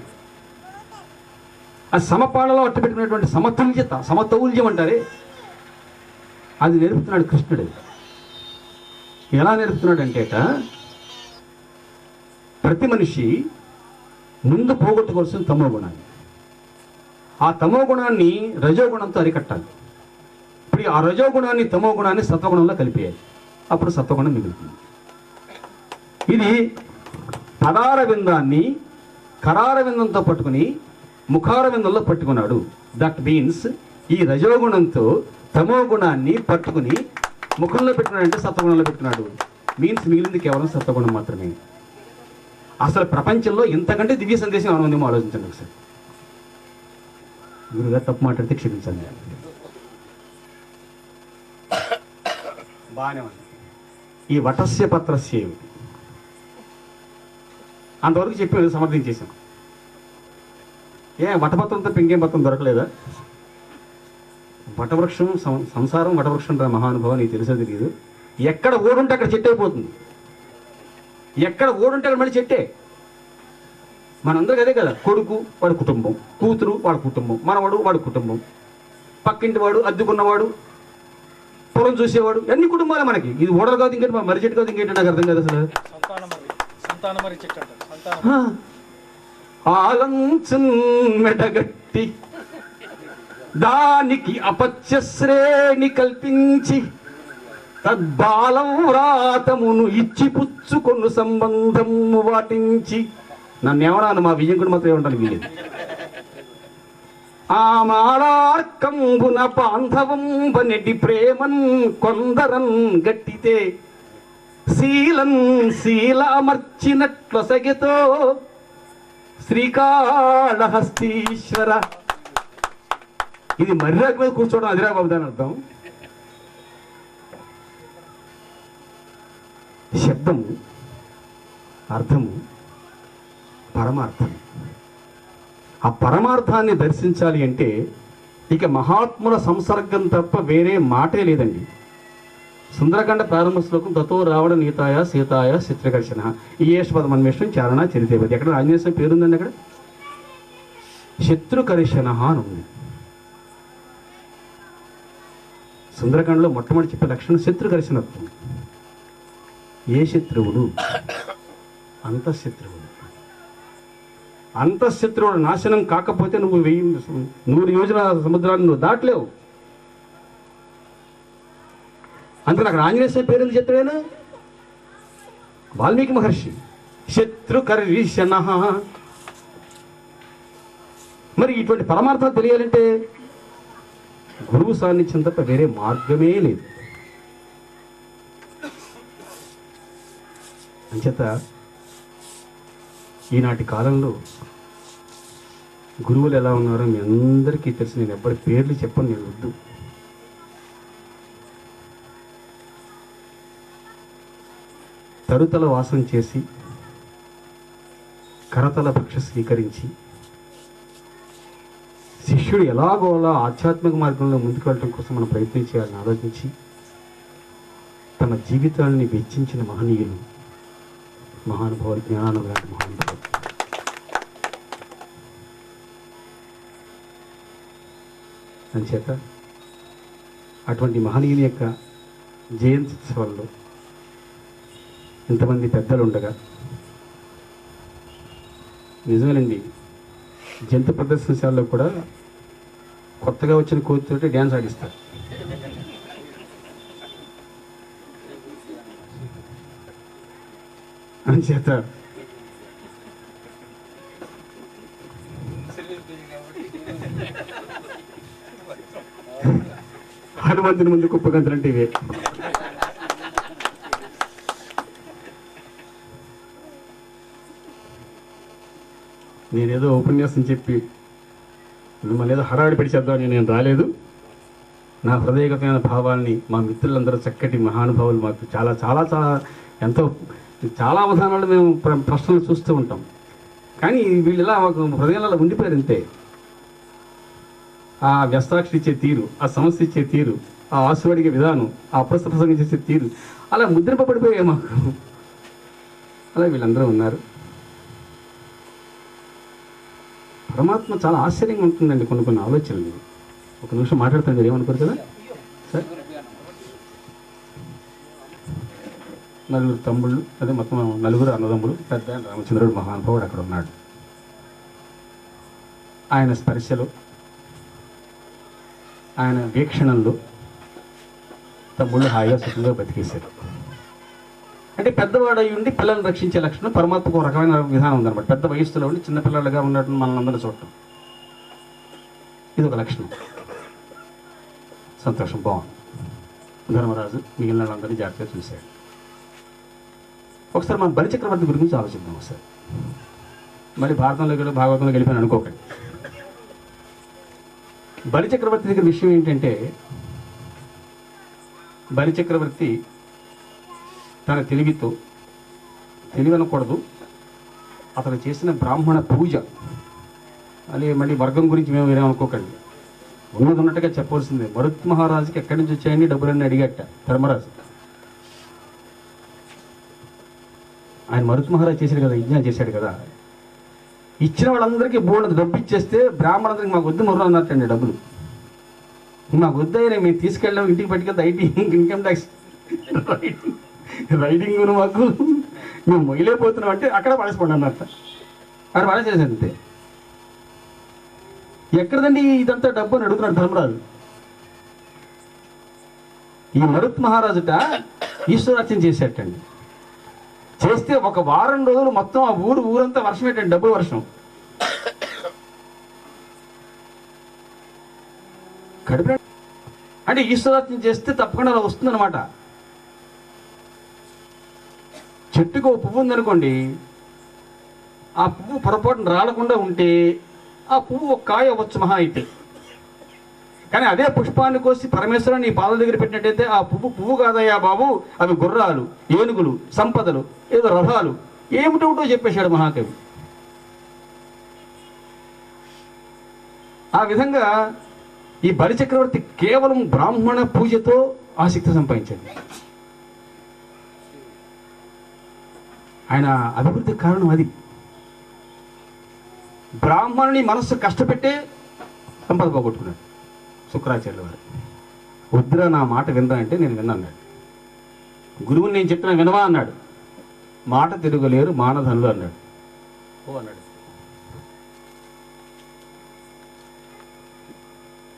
ఆ సమపాళ్లలో అట్టు పెట్టుకున్నటువంటి సమతౌల్యం అంటారే, అది నేర్పుతున్నాడు కృష్ణుడు. ఎలా నేర్పుతున్నాడు అంటేట, ప్రతి మనిషి ముందు పోగొట్టుకోవాల్సిన తమో గుణాన్ని, ఆ తమో గుణాన్ని రజోగుణంతో అరికట్టాలి. ఇప్పుడు ఆ రజోగుణాన్ని తమో గుణాన్ని సత్వగుణంలో కలిపేయాలి, అప్పుడు సత్వగుణం మిగులుతుంది. ఇది పదార విందాన్ని కరార విందంతో పట్టుకుని ముఖార విందంలో పట్టుకున్నాడు. దట్ మీన్స్ ఈ రజోగుణంతో తమో గుణాన్ని పట్టుకుని ముఖంలో పెట్టుకున్నాడంటే సత్వగుణంలో పెట్టుకున్నాడు. మీన్స్ మిగిలింది కేవలం సత్వగుణం మాత్రమే. అసలు ప్రపంచంలో ఇంతకంటే దివ్య సందేశం ఏమో ఆలోచించండి ఒకసారి. గురుగా తప్పు మాట్లాడితే క్షమించండి. బాగానే ఉంది. ఈ వటస్య పత్రస్య అంతవరకు చెప్పి సమర్థించేశాం. వటపత్రంతో ఇంకేం పత్రం దొరకలేదా? వటవృక్షం సంసారం వటవృక్షం రా మహానుభావం, నీకు తెలుసో తెలియదు. ఎక్కడ ఓడుంటే అక్కడ చెట్టు అయిపోతుంది, ఎక్కడ ఓడుంటే అక్కడ మళ్ళీ చెట్టే. మనందరికి అదే కదా, కొడుకు వాడి కుటుంబం, కూతురు వాడి కుటుంబం, మనవాడు వాడి కుటుంబం, పక్కింటి వాడు, అద్దుకున్నవాడు, పొలం చూసేవాడు, అన్ని కుటుంబాలే మనకి. ఇది ఓడలు కాదు ఇంకేంటి, మరి చెట్టు కాదు ఇంకేంటి, నాకు అర్థం కాదు అసలు. ఆలంచన్ మెడగట్టి దానికి అపత్యశ్రేణి కల్పించి తద్బాలం వ్రాతమును ఇచ్చి పుచ్చుకొను సంబంధము వాటించి. నన్ను ఏమన్నా మా విజయకుడు మాత్రం ఏమంటాను వీలేదు. ఆ మాళార్కంబున బాంధవం బనెటి ప్రేమన్ కొందరన్ గట్టితే శీలన్ శీలమర్చినట్లొసగితో శ్రీకాళహస్తీశ్వర. ఇది మర్యాద మీద కూర్చోవడం అదిరా బాబు దాని అర్థం. శబ్దము, అర్థము, పరమార్థం. ఆ పరమార్థాన్ని దర్శించాలి అంటే ఇక మహాత్ముల సంసర్గం తప్ప వేరే మాటే లేదండి. సుందరకాండ ప్రారంభ శ్లోకం తతో రావణ నీతాయ సీతాయ చిత్రకర్షణ ఈయేష్పదమన్వేషణం చారణ చరితేపతి. ఎక్కడ ఆంజనేయ స్వామి పేరుందండి, అక్కడ శత్రుకర్షణ అని ఉంది. సుందరకాండలో మొట్టమొదటి చెప్పే లక్షణం శత్రుకర్షణత్వం. ఏ శత్రువులు? అంతఃశత్రువులు. అంతఃశత్రువుల నాశనం కాకపోతే నువ్వు 100 యోజన సముద్రాన్ని నువ్వు దాటలేవు. అందుకని అక్కడ ఆంజనేయ స్వామి పేరు ఎందుకు చెప్తాడైనా? వాల్మీకి మహర్షి శత్రుకర్షణ. మరి ఇటువంటి పరమార్థాలు తెలియాలంటే గురువు సాన్నిధ్యం తప్ప వేరే మార్గమే లేదు. అంచేత ఈనాటి కాలంలో గురువులు ఎలా ఉన్నారో మీ అందరికీ తెలిసి నేను ఎవ్వరి పేర్లు చెప్పను, నేను వద్దు. తరుతల వాసం చేసి కరతల భిక్ష స్వీకరించి శిష్యుడు ఎలాగోలా ఆధ్యాత్మిక మార్గంలో ముందుకు వెళ్ళడం కోసం మనం ప్రయత్నం చేయాలని ఆలోచించి తన జీవితాన్ని వెచ్చించిన మహనీయులు, మహానుభావులు, జ్ఞానానంద లాంటి మహానుభావులు. అందుచేత అటువంటి మహనీయుని యొక్క జయంతి ఉత్సవాల్లో ఇంతమంది పెద్దలు ఉండగా నిజమేనండి, జంతు ప్రదర్శనశాలలో కూడా కొత్తగా వచ్చిన కోతితోటి డ్యాన్స్ ఆడిస్తారు. అంచేత హనుమంతుని ముందు కుప్పగంతులు అంటే ఇవే. నేనేదో ఉపన్యాసం చెప్పి మిమ్మల్ని ఏదో హడావిడి పెట్టి చేద్దామని నేను రాలేదు. నా హృదయగతమైన భావాల్ని మా మిత్రులందరూ చక్కటి మహానుభావులు మాకు చాలా చాలా చాలా ఎంతో చాలా అవధానాలు మేము ప్రశ్నలు చూస్తూ ఉంటాం. కానీ వీళ్ళు ఇలా మాకు హృదయాలలో ఉండిపోయారు అంతే. ఆ వ్యస్తాక్షి ఇచ్చే తీరు, ఆ సమస్య ఇచ్చే తీరు, ఆ ఆశీర్వాడిగే విధానం, ఆ అప్రసంగం చేసే తీరు అలా ముద్రింపబడిపోయాయి మాకు. అలా వీళ్ళందరూ ఉన్నారు. పరమాత్మ చాలా ఆశ్చర్యంగా ఉంటుందండి కొన్ని కొన్ని ఆలోచనలు. ఒక నిమిషం మాట్లాడతాను, మీరు ఏమనుకోరు కదా సార్? నలుగురు తమ్ముళ్ళు, అదే మొత్తం నలుగురు అన్నదమ్ములు. పెద్ద రామచంద్రుడు మహానుభావుడు అక్కడ ఉన్నాడు. ఆయన స్పర్శలో, ఆయన వీక్షణంలో తమ్ముళ్ళు హాయిగా సుఖంగా బతికేశారు. అంటే పెద్దవాడు అయి ఉండి పిల్లల్ని రక్షించే లక్షణం పరమాత్మకు ఒక రకమైన విధానం ఉందన్నమాట. పెద్ద వయస్సులో ఉండి చిన్నపిల్లలుగా ఉన్నట్టు మనల్ని అందరూ చూడటం, ఇది ఒక లక్షణం. సంతోషం, బాగుంది. ధర్మరాజు మిగిలిన వాళ్ళందరినీ జాగ్రత్తగా చూశాడు. ఒకసారి మనం బలిచక్రవర్తి గురించి ఆలోచిద్దాం ఒకసారి. మరి భాగవతంలో గెలిపాను అనుకోకండి. బలిచక్రవర్తి దగ్గర విషయం ఏంటంటే, బలిచక్రవర్తి తన తెలివితో, తెలివి అనకూడదు, అతను చేసిన బ్రాహ్మణ పూజ, మళ్ళీ వర్గం గురించి మేము వేరేమనుకోకండి, ఉన్నది ఉన్నట్టుగా చెప్పవలసిందే. మరుత్ మహారాజుకి ఎక్కడి నుంచి వచ్చాయని డబ్బులన్నీ అడిగట ధర్మరాజు. ఆయన మరుత్ మహారాజు చేశాడు కదా, యజ్ఞాలు చేశాడు కదా, ఇచ్చిన వాళ్ళందరికీ బోర్డు డబ్బు ఇచ్చేస్తే బ్రాహ్మణులందరికీ మాకు వద్దు మొర్ర అన్నట్టండి. డబ్బులు మాకు వద్దయినా మేము తీసుకెళ్ళాం, ఇంటికి పట్టుకెళ్తే ఇన్కమ్ ట్యాక్స్ రైడింగ్ మాకు మేము మొగిలేకపోతున్నాం అంటే అక్కడ పడేసుకోండి అన్నట్ట. అక్కడ పడేసేది అంతే. ఎక్కడదండి ఇదంతా డబ్బు అని అడుగుతున్నాడు ధర్మరాజు. ఈ మరుత్ మహారాజుట ఈశ్వరార్చన చేసేటండి. చేస్తే ఒక వారం రోజులు మొత్తం ఆ ఊరంతా వర్షం ఏంటండి, డబ్బు వర్షం. కడుపు అంటే ఈశ్వరార్చన చేస్తే తప్పకుండా అలా వస్తుందన్నమాట. చెట్టుకు ఒక పువ్వు ఉందనుకోండి, ఆ పువ్వు పొరపాటున రాలకుండా ఉంటే ఆ పువ్వు ఒక కాయ అవ్వచ్చు మహా అయితే. కానీ అదే పుష్పాన్ని కోసి పరమేశ్వరుని నీ పాదాల దగ్గర పెట్టినట్టయితే ఆ పువ్వు కాదయ్యా బాబు, అవి గుర్రాలు, ఏనుగులు, సంపదలు, ఏదో రథాలు, ఏమిటో చెప్పేశాడు మహాకవి. ఆ విధంగా ఈ బలిచక్రవర్తి కేవలం బ్రాహ్మణ పూజతో ఆసక్తి సంపాదించాడు. ఆయన అభివృద్ధికి కారణం అది. బ్రాహ్మణుని మనస్సు కష్టపెట్టే సంపద పోగొట్టుకున్నాడు శుక్రాచార్యుల వారు. వద్దురా నా మాట వినరా అంటే నేను విన్నా అన్నాడు. గురువుని నేను చెప్పిన వినవా అన్నాడు. మాట తిరగలేరు మానధనులు అన్నాడు. ఓ అన్నాడు.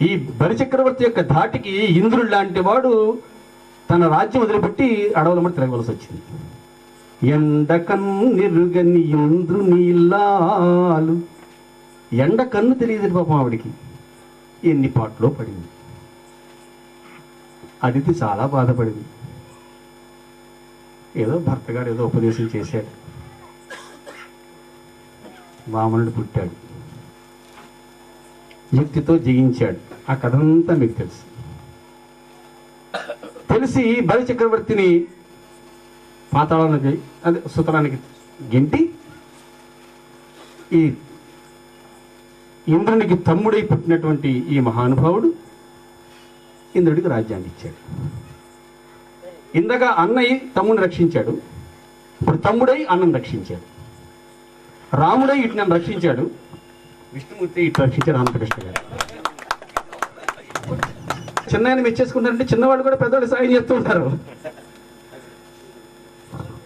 ఈ బలిచక్రవర్తి యొక్క ధాటికి ఇంద్రుడు లాంటి వాడు తన రాజ్యం వదిలిపెట్టి అడవుల మధ్య తిరగవలసి వచ్చింది. ఎండ కన్నిరుగని ఇంద్రుని ఇల్లాలు, ఎండ కన్ను తెలియదు పాపం ఆవిడికి. ఎన్ని పాటలో పడింది. అదితి చాలా బాధపడింది. ఏదో భర్తగాడు ఏదో ఉపదేశం చేశాడు, వామనుడు పుట్టాడు, యుక్తితో జయించాడు. ఆ కథంతా మీకు తెలుసు. తెలిసి బలి చక్రవర్తిని పాతాళానికి అదే సుతలానికి గెంటి ఈ ఇంద్రునికి తమ్ముడై పుట్టినటువంటి ఈ మహానుభావుడు ఇంద్రుడికి రాజ్యాన్ని ఇచ్చాడు. ఇందాక అన్నయ్య తమ్ముడిని రక్షించాడు, ఇప్పుడు తమ్ముడై అన్నను రక్షించాడు. రాముడై ఇటు నన్ను రక్షించాడు, విష్ణుమూర్తి ఇటు రక్షించాడు రామకృష్ణ గారు. చిన్నాయన మెచ్చేసుకుంటారంటే చిన్నవాళ్ళు కూడా పెద్దవాళ్ళు సాయం చేస్తూ ఉంటారు.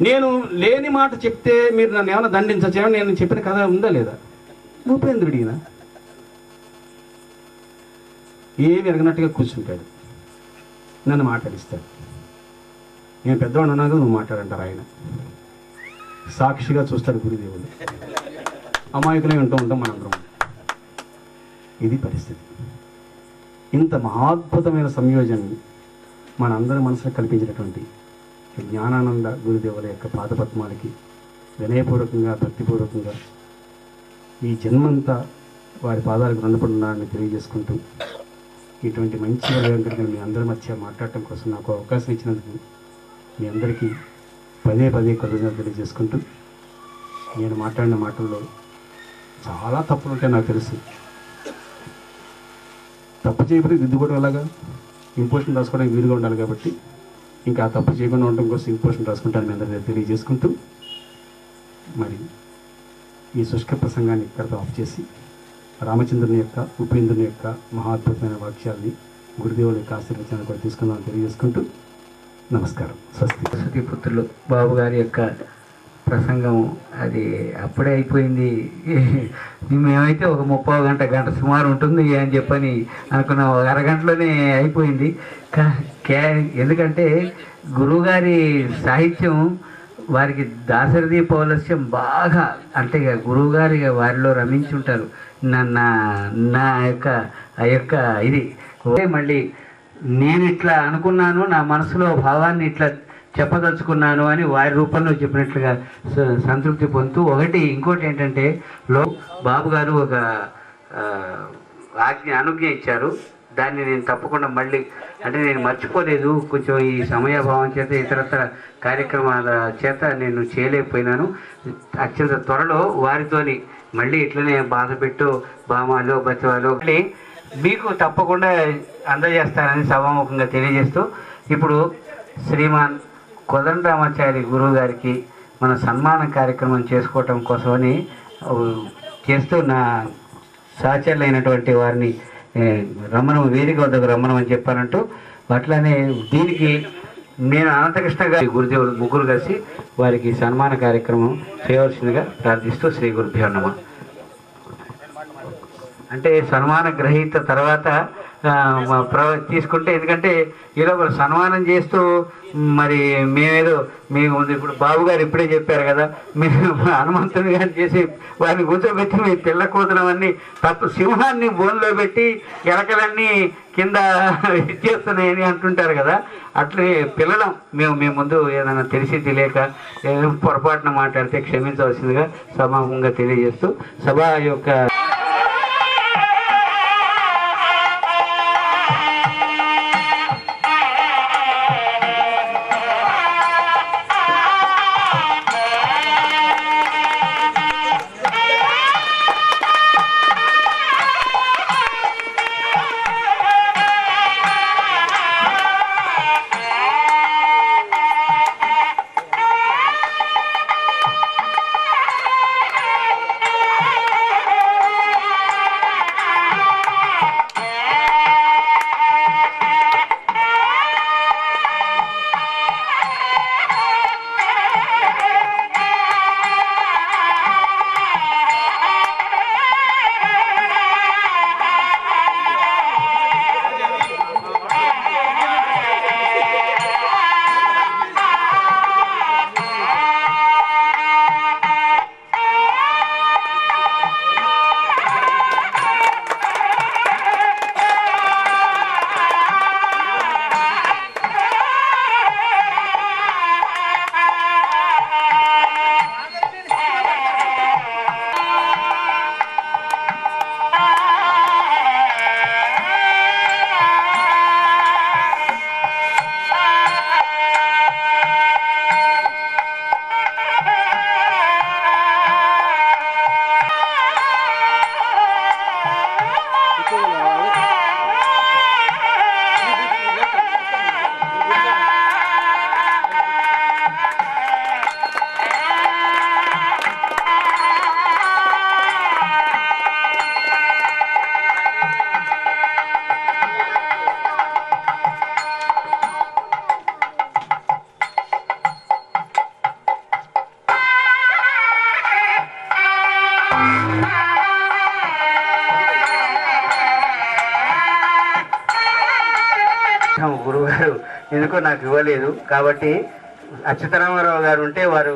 నేను లేని మాట చెప్తే మీరు నన్ను ఏమైనా దండించచ్చేమో. నేను చెప్పిన కథ ఉందా లేదా? భూపేంద్రుడినా ఏమి ఎరగనట్టుగా కూర్చుంటాడు, నన్ను మాట్లాడిస్తాడు. నేను పెద్దవాడు అన్నాక నువ్వు మాట్లాడంటారు. ఆయన సాక్షిగా చూస్తాడు గురుదేవుడు. అమాయకులే ఉంటూ ఉంటాం మనందరం. ఇది పరిస్థితి. ఇంత మహాద్భుతమైన సంయోజనం మనందరి మనసులో కల్పించినటువంటి జ్ఞానానంద గురుదేవుల యొక్క పాదపద్మాలకి వినయపూర్వకంగా భక్తిపూర్వకంగా ఈ జన్మంతా వారి పాదాలకు రుణపడి ఉన్నారని తెలియజేసుకుంటూ, ఇటువంటి మంచి వెంకటని మీ అందరి మధ్య మాట్లాడటం కోసం నాకు అవకాశం ఇచ్చినందుకు మీ అందరికీ పదే పదే కృతజ్ఞతలు తెలియజేసుకుంటూ, నేను మాట్లాడిన మాటల్లో చాలా తప్పులు ఉంటాయి నాకు తెలుసు. తప్పు చేయకపోతే దిద్దుకోవడం ఎలాగా? ఇంపోషన్ రాసుకోవడానికి వీలుగా ఉండాలి కాబట్టి ఇంకా తప్పు చేయకుండా ఉండడం కోసం ఇంపోషన్ రాసుకుంటాను మీ అందరికీ తెలియజేసుకుంటూ, మరి ఈ శుష్క ప్రసంగాన్ని ఇక్కడితో ఆఫ్ చేసి రామచంద్రుని యొక్క ఉపేంద్రుని యొక్క మహాద్భుతమైన వాక్యాల్ని గురుదేవుల యొక్క ఆశీర్వచనాన్ని కూడా తీసుకుందామని తెలియజేసుకుంటూ నమస్కారం. స్వస్తి. పుత్రులు బాబు గారి యొక్క ప్రసంగం అది అప్పుడే అయిపోయింది. మేమైతే ఒక 30 గంట సుమారు ఉంటుంది అని చెప్పని అనుకున్న అరగంటలోనే అయిపోయింది. ఎందుకంటే గురువుగారి సాహిత్యం వారికి దాశరథి పౌలస్యం బాగా అంటే గురువుగారి వారిలో రమించి ఉంటారు. నా యొక్క ఆ యొక్క ఇది మళ్ళీ నేను ఇట్లా అనుకున్నాను, నా మనసులో భావాన్ని ఇట్లా చెప్పదలుచుకున్నాను అని వారి రూపంలో చెప్పినట్లుగా సంతృప్తి పొందుతూ, ఇంకోటి ఏంటంటే బాబు గారు ఒక అనుజ్ఞ ఇచ్చారు. దాన్ని నేను తప్పకుండా మళ్ళీ అంటే నేను మర్చిపోలేదు. కొంచెం ఈ సమయాభావం చేత ఇతరత్ర కార్యక్రమాల చేత నేను చేయలేకపోయినాను. అత్యంత త్వరలో వారితోని మళ్ళీ ఇట్లనే బాధపెట్టు బామాలో బతివాలో మీకు తప్పకుండా అందజేస్తానని సభాముఖంగా తెలియజేస్తూ, ఇప్పుడు శ్రీమాన్ కోదండరామాచారి గురువు గారికి మన సన్మాన కార్యక్రమం చేసుకోవటం కోసమని చేస్తూ నా సహచరులైనటువంటి వారిని వేదిక వద్దకు రమ్మనమని చెప్పానంటూ, అట్లనే దీనికి నేను అనంతకృష్ణ గారి గురుదేవులు ముగ్గురు కలిసి వారికి సన్మాన కార్యక్రమం చేయవలసిందిగా ప్రార్థిస్తూ శ్రీ గురుభ్యో నమః. అంటే సన్మాన గ్రహీత తర్వాత తీసుకుంటే, ఎందుకంటే ఈరోజు సన్మానం చేస్తూ మరి మేమేదో మేము ఇప్పుడు బాబు గారు ఇప్పుడే చెప్పారు కదా, మేము హనుమంతుని గారిని చేసి వారిని కూర్చోబెట్టి మీ పిల్ల కూతురవన్నీ తప్పు సింహాన్ని బోన్లో పెట్టి ఎలకలన్నీ కింద ఇచ్చేస్తున్నాయని అంటుంటారు కదా, అట్లే పిల్లలం మేము ముందు ఏదైనా తెలిసి తెలియక ఏదైనా పొరపాటున మాట్లాడితే క్షమించవలసిందిగా సభాముఖంగా తెలియజేస్తూ సభ యొక్క గురువుగారు ఎందుకో నాకు ఇవ్వలేదు, కాబట్టి అచ్యుతరామారావు గారు ఉంటే వారు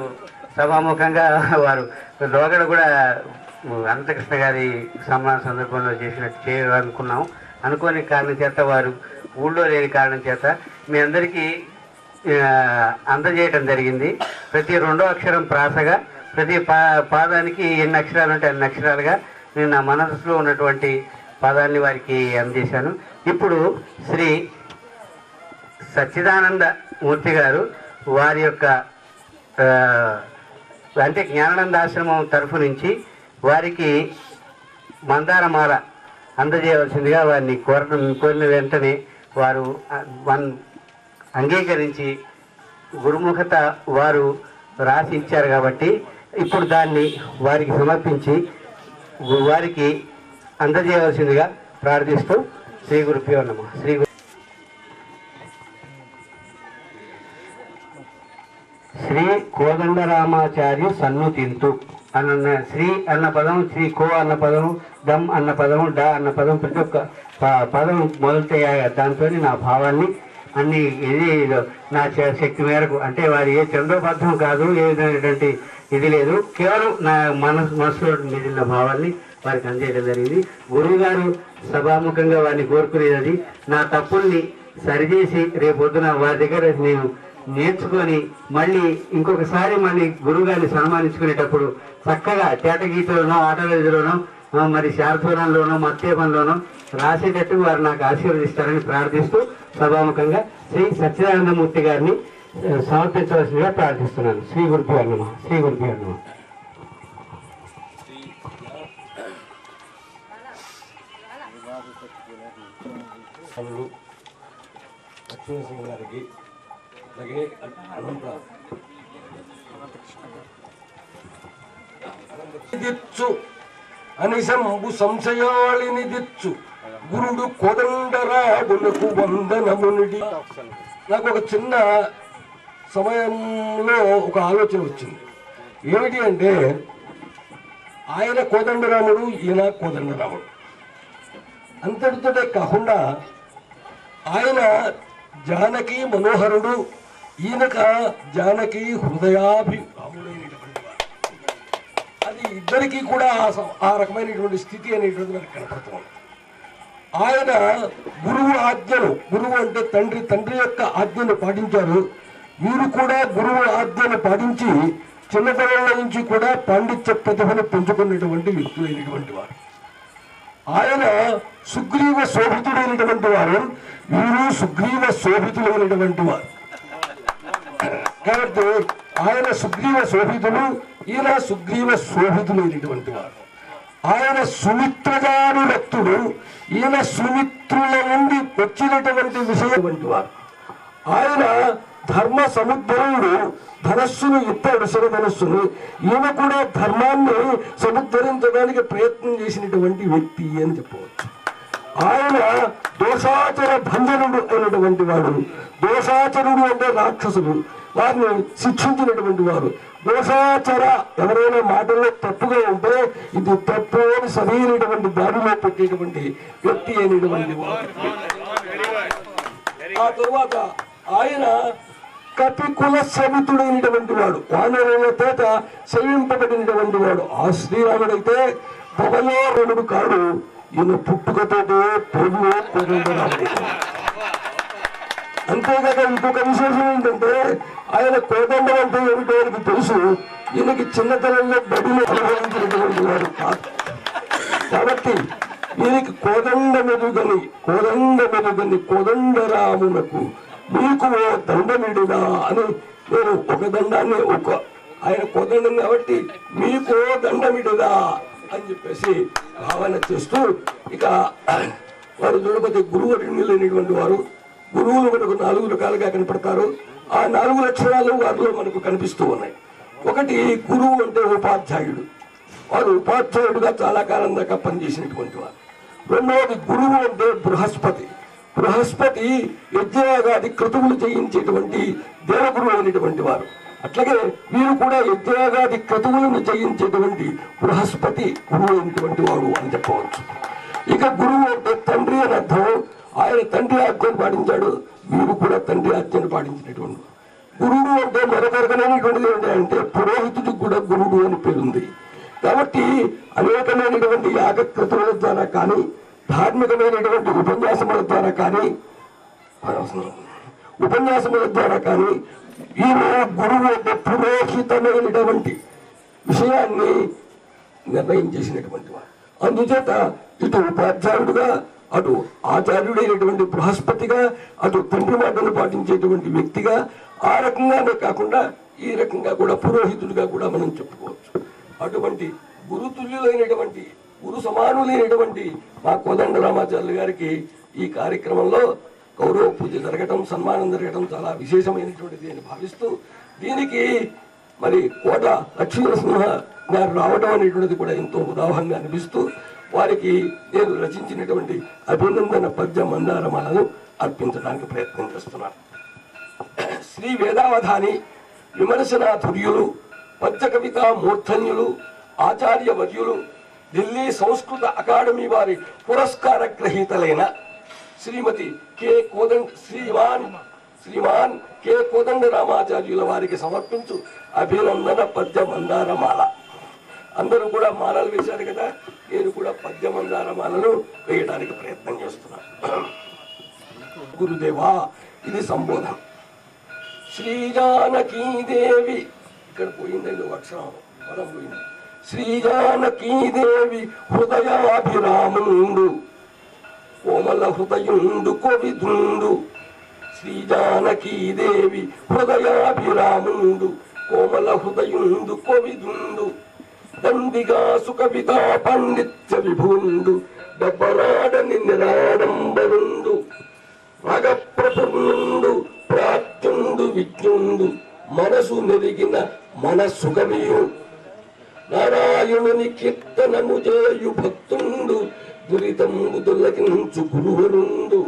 సభాముఖంగా వారు లోగడ కూడా అనంతకృష్ణ గారి సన్మాన సందర్భంలో చేసినట్టు చేయాలనుకున్నాం. అనుకోని కారణం చేత వారు ఊళ్ళో లేని కారణం చేత మీ అందరికీ అందజేయటం జరిగింది. ప్రతి రెండో అక్షరం ప్రాసగా, ప్రతి పాదానికి ఎన్ని అక్షరాలు ఉంటే అన్ని అక్షరాలుగా నేను నా మనసులో ఉన్నటువంటి పదాన్ని వారికి అందజేశాను. ఇప్పుడు శ్రీ సచ్చిదానంద మూర్తి గారు వారి యొక్క అంటే జ్ఞానానంద ఆశ్రమం తరఫు నుంచి వారికి మందారమాల అందజేయవలసిందిగా వారిని కోరిన వెంటనే వారు అంగీకరించి గురుముఖత వారు రాసి ఇచ్చారు. కాబట్టి ఇప్పుడు దాన్ని వారికి సమర్పించి వారికి అందజేయవలసిందిగా ప్రార్థిస్తూ శ్రీ గురుభ్యో నమః. శ్రీ కోదండరామాచార్య సన్నుతింతు అన్న శ్రీ అన్న పదం, శ్రీ కో అన్న పదం, దమ్ అన్న పదం, డా అన్న పదం, ప్రతి ఒక్క పదం మొదలయ్యాయి. దాంతో నా భావాన్ని అన్ని ఇది నా శక్తి మేరకు, అంటే వారి ఏ చంద్రోబద్ధం కాదు, ఏ విధమైనటువంటి ఇది లేదు, కేవలం నా మనసులో మిగిలిన భావాన్ని వారికి అందజేయడం జరిగింది. గురువు గారు సభాముఖంగా వారిని కోరుకునేది నా తప్పుల్ని సరిచేసి రేపొద్దున వారి దగ్గర నేను నేర్చుకొని మళ్ళీ ఇంకొకసారి మళ్ళీ గురువుగారిని సన్మానించుకునేటప్పుడు చక్కగా తేటగీతలోనో, ఆటవేదిలోనో, మరి శారదూరంలోనో, మత్తేపంలోనో రాసేటట్టు వారు నాకు ఆశీర్వదిస్తారని ప్రార్థిస్తూ సభాముఖంగా శ్రీ సచ్చిదానందమూర్తి గారిని సమర్పించవలసిందిగా ప్రార్థిస్తున్నాను. శ్రీ గురుభ్యో నమః. శ్రీ గురుభ్యో నమః. గారికి అలాగే దిచ్చు అనిశంబు సంశయాళిని దిచ్చు గురుడు కోదండరాడులకు వందనమునిడి. నాకు ఒక చిన్న సమయంలో ఒక ఆలోచన వచ్చింది. ఏమిటి అంటే, ఆయన కోదండరాముడు, ఈయన కోదండరాముడు. అంతటితోటే కాకుండా ఆయన జానకి మనోహరుడు, ఈయనక జానకి హృదయాభిరాముడైనటువంటి వాడు. అది ఇద్దరికీ కూడా ఆ రకమైనటువంటి స్థితి అనేటువంటి మనకు కనపడుతుంది. ఆయన గురువు ఆజ్ఞను, గురువు అంటే తండ్రి, తండ్రి యొక్క ఆజ్ఞను పాటించారు. వీరు కూడా గురువు ఆజ్ఞను పాటించి చిన్నతనంలో నుంచి కూడా పాండిత్య ప్రతిభను పెంచుకున్నటువంటి వ్యక్తులైనటువంటి వారు. ఆయన సుగ్రీవ శోభితుడైనటువంటి వారు, వీరు సుగ్రీవ శోభితులైనటువంటి వారు. కాబట్టి ఆయన సుగ్రీవ శోభితులు, ఈయన సుగ్రీవ శోభితులైనటువంటి వారు. ఆయన సుమిత్రగానురక్తుడు, ఈయన సుమిత్రుల నుండి వచ్చినటువంటి విషయటువంటి వారు. ఆయన ధర్మ సముద్రుడు, ధనస్సును ఇస్తాడు శివధనస్సును. ఈయన కూడా ధర్మాన్ని సముద్ధరించడానికి ప్రయత్నం చేసినటువంటి వ్యక్తి అని చెప్పవచ్చు. ఆయన దోషాచర భంజనుడు అయినటువంటి వాడు. దోషాచరుడు అంటే రాక్షసుడు, వారిని శిక్షించినటువంటి వారు. దోషాచర ఎవరైనా మాటల్లో తప్పుగా ఉంటే ఇది తప్పు అని సరైనటువంటి దారిలో పెట్టేటువంటి వ్యక్తి అయినటువంటి వాడు. ఆ తరువాత ఆయన కపికుల సవితుడైనటువంటి వాడు, వానరుల చేత సేవింపబడినటువంటి వాడు. ఆ శ్రీరాముడైతే పొగలోరుడు కాడు, ఈయన పుట్టుకతోటే పొగరాముడు. అంతేకాక ఇంకొక విశేషం ఏంటంటే ఆయన కోదండం అంటే ఏమిటో ఆయనకు తెలుసు. ఈయనకి చిన్నతనంలో బడిని అనుభవించినటువంటి వాడు కాదు. కాబట్టి వీరికి కోదండ మెరుగని కోదండరామునకు మీకు ఓ దండమిడుగా అని నేను ఒక దండాన్ని ఆయన కోదండం కాబట్టి మీకు దండమిడుగా అని చెప్పేసి భావన చేస్తూ, ఇక వారు చూడకపోతే గురువు లేనిటువంటి వారు. గురువులు మనకు 4 రకాలుగా కనపడతారు. ఆ 4 లక్షణాలు వారిలో మనకు కనిపిస్తూ ఉన్నాయి. ఒకటి, గురువు అంటే ఉపాధ్యాయుడు. వారు ఉపాధ్యాయుడుగా చాలా కాలం దాకా పనిచేసినటువంటి వారు. రెండవది, గురువు అంటే బృహస్పతి. బృహస్పతి యజ్ఞయాగాది క్రతువులు చేయించేటువంటి దేవగురువు అయినటువంటి వారు. అట్లాగే వీరు కూడా యజ్ఞయాగాది క్రతువులను చేయించేటువంటి బృహస్పతి గురువు అయినటువంటి వాడు అని చెప్పవచ్చు. ఇక గురువు అంటే తండ్రి అని అర్థం. ఆయన తండ్రి ఆజ్ఞను పాటించాడు, వీరు కూడా తండ్రి ఆజ్ఞను పాటించినటువంటి. గురుడు అంటే మరొకరకమైనటువంటిది ఏంటంటే పురోహితుడికి కూడా గురుడు అని పేరుంది. కాబట్టి అనేకమైనటువంటి యాగక్రతువుల ద్వారా కానీ, ధార్మికమైనటువంటి ఉపన్యాసముల ద్వారా కానీ ఈయన గురువు అంటే పురోహితమైనటువంటి విషయాన్ని నిర్ణయం చేసినటువంటి వాడు. అందుచేత ఇటు ఉపాధ్యాయుడుగా, అటు ఆచార్యుడైనటువంటి బృహస్పతిగా, అటు తండ్రి మాటను పాటించేటువంటి వ్యక్తిగా, ఆ రకంగానే కాకుండా ఈ రకంగా కూడా పురోహితుడిగా కూడా మనం చెప్పుకోవచ్చు. అటువంటి గురుతుల్యులైనటువంటి, గురు సమానులైనటువంటి మా కోదండ రామాచార్యులు గారికి ఈ కార్యక్రమంలో గౌరవ పూజ జరగటం, సన్మానం జరగటం చాలా విశేషమైనటువంటిది అని భావిస్తూ, దీనికి మరి కోట లక్ష్మీనరసింహ గారు రావడం అనేటువంటిది కూడా ఎంతో ఉదాహరణగా అనిపిస్తూ, వారికి నేను రచించినటువంటి అభినందన పద్య మందారమాలను అర్పించడానికి ప్రయత్నం చేస్తున్నాను. శ్రీ వేదావధాని, విమర్శనాధుర్యులు, పద్య కవిత మూర్ధన్యులు, ఆచార్య వర్యులు, ఢిల్లీ సంస్కృత అకాడమీ వారి పురస్కార గ్రహీతలైన శ్రీమాన్ కె కోదండ రామాచార్యుల వారికి సమర్పించు అభినందన పద్య మందారమాల. అందరూ కూడా మాలలు వేశారు కదా, నేను కూడా పద్య మందారమాలను వేయడానికి ప్రయత్నం చేస్తున్నాను. గురుదేవా, ఇది సంబోధన. శ్రీజానకీదేవి, ఇక్కడ పోయిందండి ఒక అక్షరం, పదం పోయింది. శ్రీజానకీదేవి హృదయాభిరాముండు, కోమల హృదయుండు కోవిదుండు. శ్రీజానకీదేవి హృదయాభిరాముండు, కోమల హృదయుండు కోవిదుండు. దండిగా సుకవితా పాండిత్య విభుండు, డబ్బనాడని నిరాడంబరుండు. మగప్రపుణుండు, ప్రాప్తుండు విజ్ఞుండు, మనసు నెరిగిన మనసుగమియు. నారాయణుని కీర్తనము చేయు భక్తుండు, దురితంబు దొల్లకించు గురువరుండు.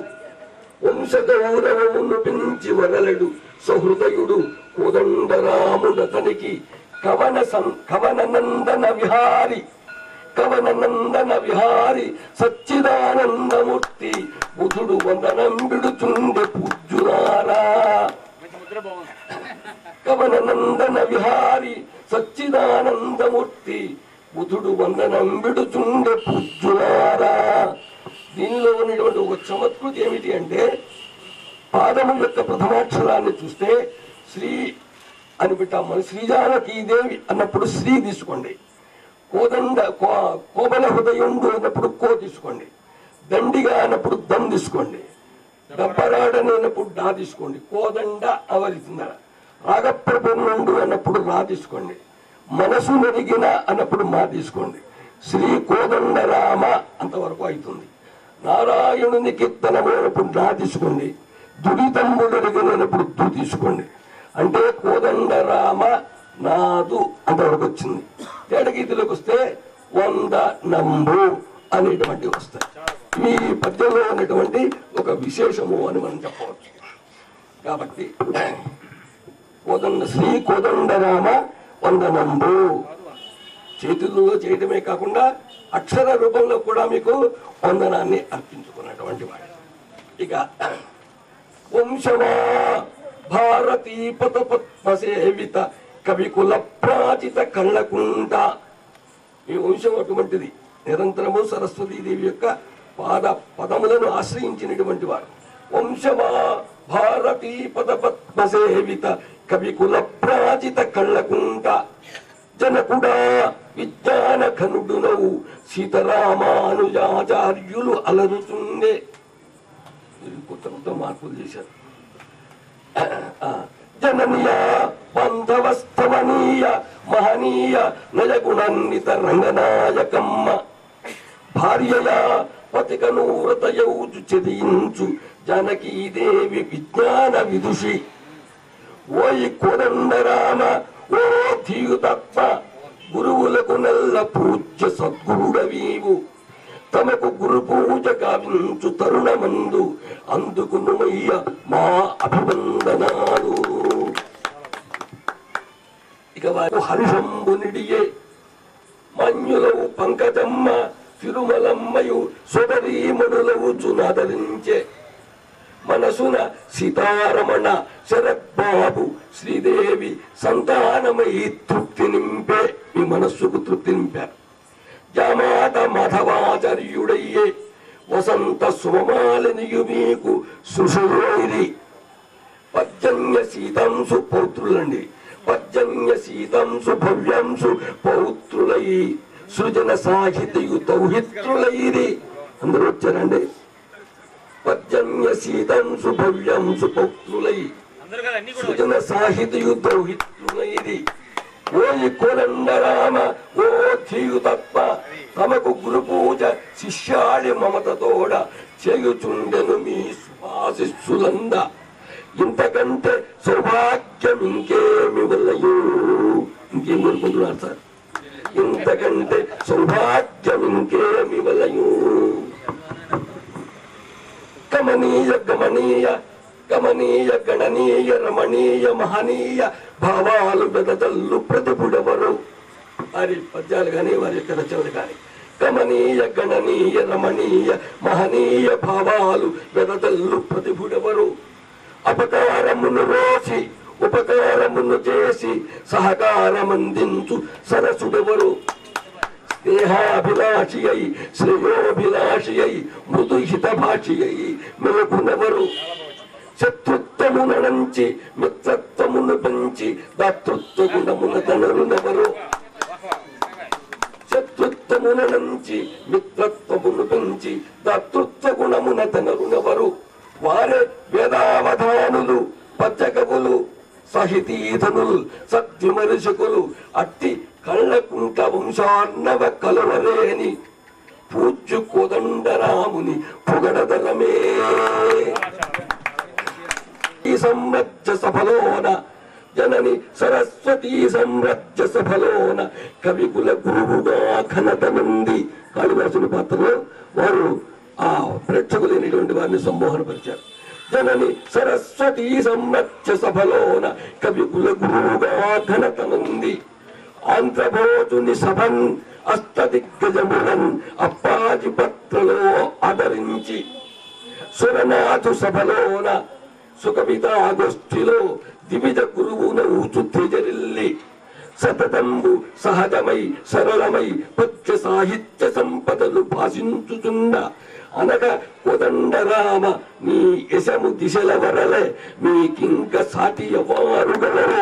వంశగౌరవమును పెంచి వరలడు సహృదయుడు కోదండరాముడతనికి. కవన నందన విహారి, కవననందన విహారి సచ్చిదానందమూర్తి బుధుడు వందనం విడుచుండే పూజ్యులారా. కవననందన విహారి సచ్చిదానందమూర్తి బుధుడు వందనం విడుచుండే పూజ్యులారా. దీనిలో ఉన్నటువంటి ఒక చమత్కృతి ఏమిటి అంటే, పాదము యొక్క ప్రథమాక్షరాన్ని చూస్తే శ్రీ అని పెట్టాం. మన శ్రీజానకీదేవి అన్నప్పుడు శ్రీ తీసుకోండి, కోబల హృదయుండు అన్నప్పుడు కో తీసుకోండి, దండిగా అన్నప్పుడు దమ్ తీసుకోండి, దబ్బరాడని అన్నప్పుడు డా తీసుకోండి, కోదండ అవరితుందర, రాగప్రభుండు అన్నప్పుడు రా తీసుకోండి, మనసు నెరిగిన అన్నప్పుడు మా తీసుకోండి, శ్రీ కోదండ రామ అంతవరకు అవుతుంది. నారాయణుని కీర్తనము అన్నప్పుడు నా తీసుకోండి, దురితంబుడరిగినప్పుడు దు తీసుకోండి. అంటే కోదండ రామ నాదు అంతవరకు వచ్చింది. తేటగీతిలోకి వస్తే వంద నంబు అనేటువంటివి వస్తాయి. ఈ పద్యంలో ఉన్నటువంటి ఒక విశేషము అని మనం చెప్పవచ్చు. కాబట్టి శ్రీ కోదండ రామ వందనంబు చేతుల్లో చేయటమే కాకుండా అక్షర రూపంలో కూడా మీకు వందనాన్ని అర్పించుకున్నటువంటి వాడు. ఇక వంశమా భారతీ పద్మసేవిత కవికుల ప్రాచిత కళ్ళకుంట. ఈ వంశం అటువంటిది, నిరంతరము సరస్వతీదేవి యొక్క పదములను ఆశ్రయించినటువంటి వారు. వంశమా భారతీ పద్మసేవిత కవికుల ప్రాచిత కళ్ళకుంట. జనకుడా విజ్ఞాన ఘనుడునవు సీతారామానుజాచార్యులు అలరుతుండే. కొత్త కొత్త మార్పులు చేశారు. జననీయ బంధవస్తవనీయ మహనీయ నయగుణాన్విత రంగనాయకమ్మ. భార్యయా పతికను వ్రతయౌచు చెదించు జానకీదేవి విజ్ఞాన విదుషి. ఓయి కోదండరామ ఓ ధీయుతత్వ గురువులకు నల్ల పూజ్య సద్గురుడవీవు. తమకు గురు పూజ గావించు తరుణమందు అందుకునుమయ్య మా అభివందనాలు. ఇక వారు హర్షంబు నిడియే మన్యులవు పంకజమ్మ తిరుమలమ్మయు సోదరీమణులవు చునదరించే. మనసున సీతారమణ శరద్బాబు శ్రీదేవి సంతానమై తృప్తి నింపే. మీ మనస్సుకు తృప్తి నింపారు. జామాత మాధవాచార్యుడయ్యే వసంత సుమమాలినియు మీకు సుషులైరి. పర్జన్య శీతంసు పౌత్రులండి, పర్జన్య శీతంసు భవ్యంసు పౌత్రులై సృజన సాహితయు దౌహిత్రులైరి. అందరూ వచ్చారండి. పర్జన్య శీతంసు భవ్యంసు పౌత్రులై సృజన సాహితయు దౌహిత్రులైరి. ఓయి కోదండరామ ఓ ధీయుతత్వ తమకు గురు పూజ శిష్యాడి మమతతోడ చేయుచుండెను మీ సుభాశిస్సులంద. ఇంతకంటే సౌభాగ్యం ఇంకేమి వల్లయు. ఇంకేం కోరుకుంటున్నారు సార్? ఇంతకంటే సౌభాగ్యం ఇంకేమి వల్లయు. కమనీయ గమనీయ గమనీయ గణనీయ రమణీయ మహనీయ భావాలు బెదతల్లు ప్రతిపుడవరు. వారి పద్యాలు కానీ వారి యొక్క రచనలు కానీ గమనీయ గణనీయ రమణీయ మహనీయ భావాలు బెదతల్లు ప్రతిపుడవరు. అపకారమును రోసి ఉపకారమును చేసి సహకారమందించు సరసుడెవరు. స్నేహాభిలాషి అయి శ్రేయోభిలాషి అయి మృదుహిత భాషి అయి మెలకునెవరు. శత్రుత్వమున నంచి మిత్రత్వమును పెంచి దాతృత్వ గుణమున తనరునెవరు. శత్రుత్వమున నంచి మిత్రత్వమును పెంచి దాతృత్వ గుణమున తనరునెవరు. వారే వేదావధానులు పచ్చకవులు సహితీధనులు సద్విమర్శకులు. అట్టి కళ్ళకుంట వంశార్ణవ కలవలేని పూజ్య కోదండరాముని పొగడదరమే. సంరజ్య సఫలోన జనని సరస్వతీ సంరజ్య సఫలోన కవికుల గురువుగా ఘనత నుండి. కాళిదాసుని పాత్రలో వారు ఆ ప్రేక్షకులైనటువంటి వారిని సంబోధనపరిచారు. జనని సరస్వతీ సంరజ్య సఫలోన కవికుల గురువుగా ఘనత నుండి. ఆంధ్రభోజుని సభన్ అష్టదిగ్గజములన్ అప్పాజిపత్రలో ఆదరించి సురనాథు సభలోన సుఖమితాగోష్ఠిలో దివిజ గురువున ఊచు తేజరిల్లి సతతంబు సహజమై సరళమై పద్య సాహిత్య సంపదలు భాషించుచున్న అనగా కోదండరామ నీ యశము దిశల వరలే మీకింక సాటి ఎవ్వారుగలరు.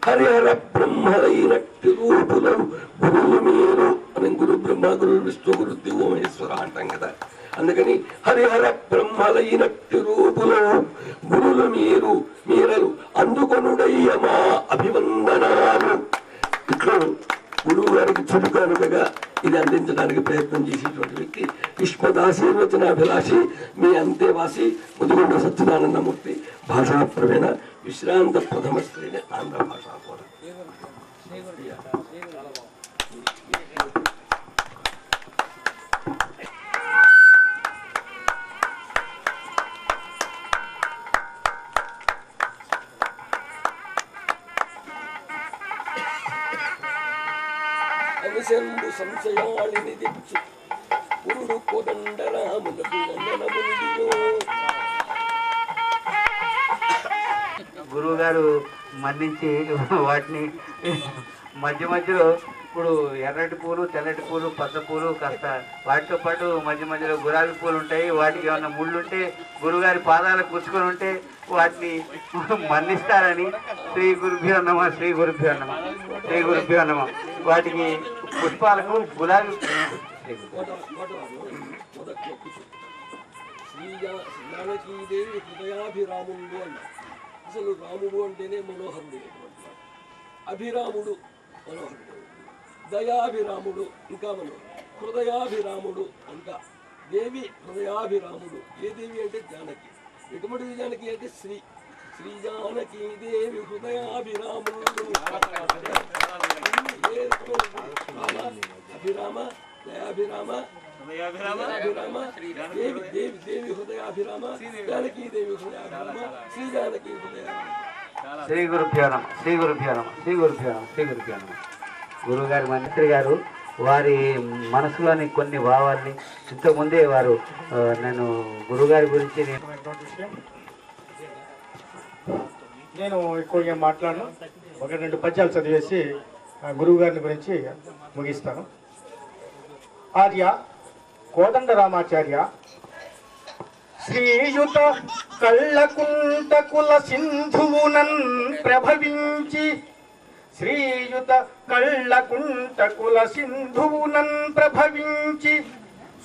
హరిహర బ్రహ్మలైనట్టి రూపులను గురువు మీరు అని గురు బ్రహ్మ గురు విష్ణు గురు దివ్య మహేశ్వర అంటాం కదా. అందుకని హరిహర బ్రహ్మలైనట్టి రూపులను గురులు మీరలు అందుకొనుడయ్యమా అభివందనాలు. ఇట్లా గురువు గారికి చురుకానుకగా ఇది అందించడానికి ప్రయత్నం చేసేటువంటి వ్యక్తి విశ్వదాశీర్వచనాభిలాషి మీ అంతేవాసి ముదిగొండ సత్యనారాయణమూర్తి. భాషా ప్రవీణ విశ్రాంత ప్రథమ శ్రేణి ఆంధ్ర భాషా కూడా. అవిశంభు సంశయాళిని దిచ్చు గురుడు కోదండరాములకు వందనములు. గురువు గారు మన్నించి వాటిని మధ్య మధ్యలో ఇప్పుడు ఎర్రటి పూలు తెల్లటి పూలు పచ్చ పూలు కాస్త వాటితో పాటు మధ్య మధ్యలో గులాబీ పూలు ఉంటాయి. వాటికి ఏమన్నా ముళ్ళు ఉంటే గురుగారి పాదాలకు కూర్చుకొని ఉంటే వాటిని మన్నిస్తారని శ్రీ గురుభ్యో నమః శ్రీ గురుభ్యో నమః శ్రీ గురుభ్యో నమః. వాటికి పుష్పాలకు గులాబీ శ్రీజానకీదేవి హృదయాభిరాముడు అంట. అసలు రాముడు అంటేనే మనోహరుడు, అభిరాముడు మనోహరుడు, దయాభిరాముడు ఇంకా హృదయాభిరాముడు అంట. దేవి హృదయాభిరాముడు. ఏ దేవి అంటే జానకి. ఎటువంటి జానకి అంటే శ్రీ జానకి దేవి హృదయాభిరాముడు. అభిరామ దయాభిరామ హృదయాభిరామ దేవి హృదయాభిరామ జానకీ దేవి హృదయాభిరామ శ్రీ జానకి హృదయాభిరామ. శ్రీ గురుభ్యో నమః శ్రీ గురుభ్యో నమః శ్రీ గురుభ్యో నమః శ్రీ గురుభ్యో నమః. గురువుగారి మంత్రి గారు వారి మనసులోని కొన్ని భావాల్ని ఇంతకుముందే వారు నేను గురువుగారి గురించి నేను ఎక్కువగా మాట్లాడను. ఒక 2 పద్యాలు చదివేసి గురువు గారిని గురించి ముగిస్తాను. ఆర్య కోదండరామాచార్య శ్రీయుత కళ్ళకుంటకుల సింధువునన్ ప్రభవించి శ్రీయుత కళ్ళకుంటకుల సింధువునన్ ప్రభవించి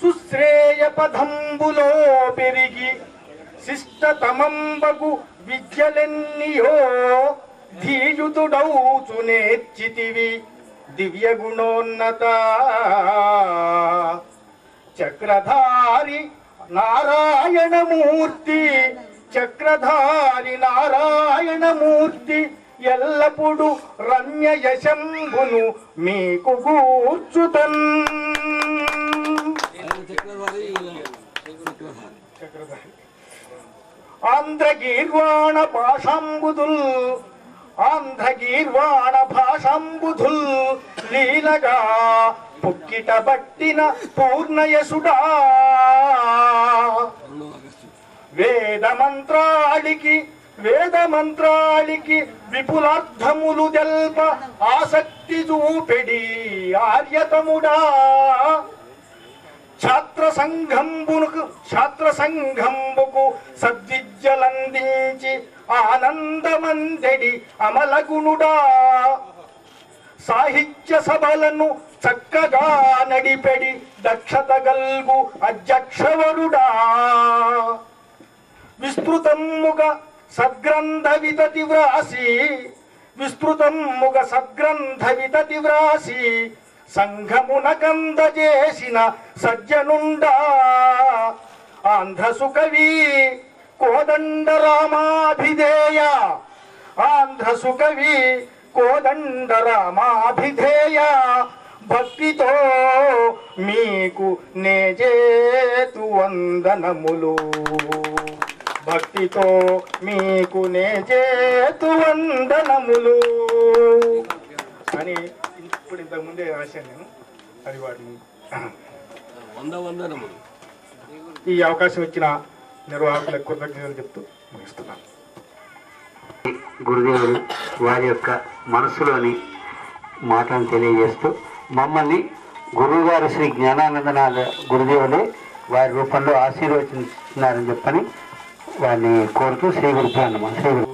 సుశ్రేయ పదంబులో పెరిగి శిష్టతమంబగు విద్యలెన్నియో ధీయుతుడౌచు నేర్చితివి దివ్య గుణోన్నత. చక్రధారి నారాయణమూర్తి చక్రధారి నారాయణమూర్తి ఎల్లప్పుడు రమ్య యశంభును మీకు కూర్చుతన్. ఆంధ్రగీర్వాణ భాషంబుధుల్ లీలగా పుక్కిట బట్టిన పూర్ణయసుడా వేదమంత్రాళికి విపులార్థములు తెల్ప ఆసక్తి చూపెడి ఆర్యతముడా. ఛాత్ర సంఘంబుకు సద్విద్యలందించి ఆనందమందెడి అమలగుణుడా. సాహిత్య సభలను చక్కగా నడిపెడి దక్షత గల్గు అధ్యక్షవరుడా. విస్తృతముగ సద్గ్రంథ వితతి వ్రాసి సంఘమున కందజేసిన సజ్జనుండా. ఆంధ్రసుకవి కోదండరామాభిధేయ భక్తితో మీకు నేజేతు వందనములు అని ఇప్పుడు ఇంతకుముందే రాశాను నేను. అది వాటిని వందనములు. ఈ అవకాశం ఇచ్చిన నిర్వాహకులకు కృతజ్ఞతలు చెప్తూ ముగిస్తున్నాను. గురుదేవులు వారి యొక్క మనసులోని మాటను తెలియజేస్తూ మమ్మల్ని గురువుగారు శ్రీ జ్ఞానానందనాథ గురుదేవులే వారి రూపంలో ఆశీర్వదించుతున్నారని చెప్పని వారిని కోరుతూ శ్రీ గురుభ్యో నమః. శ్రీ గురు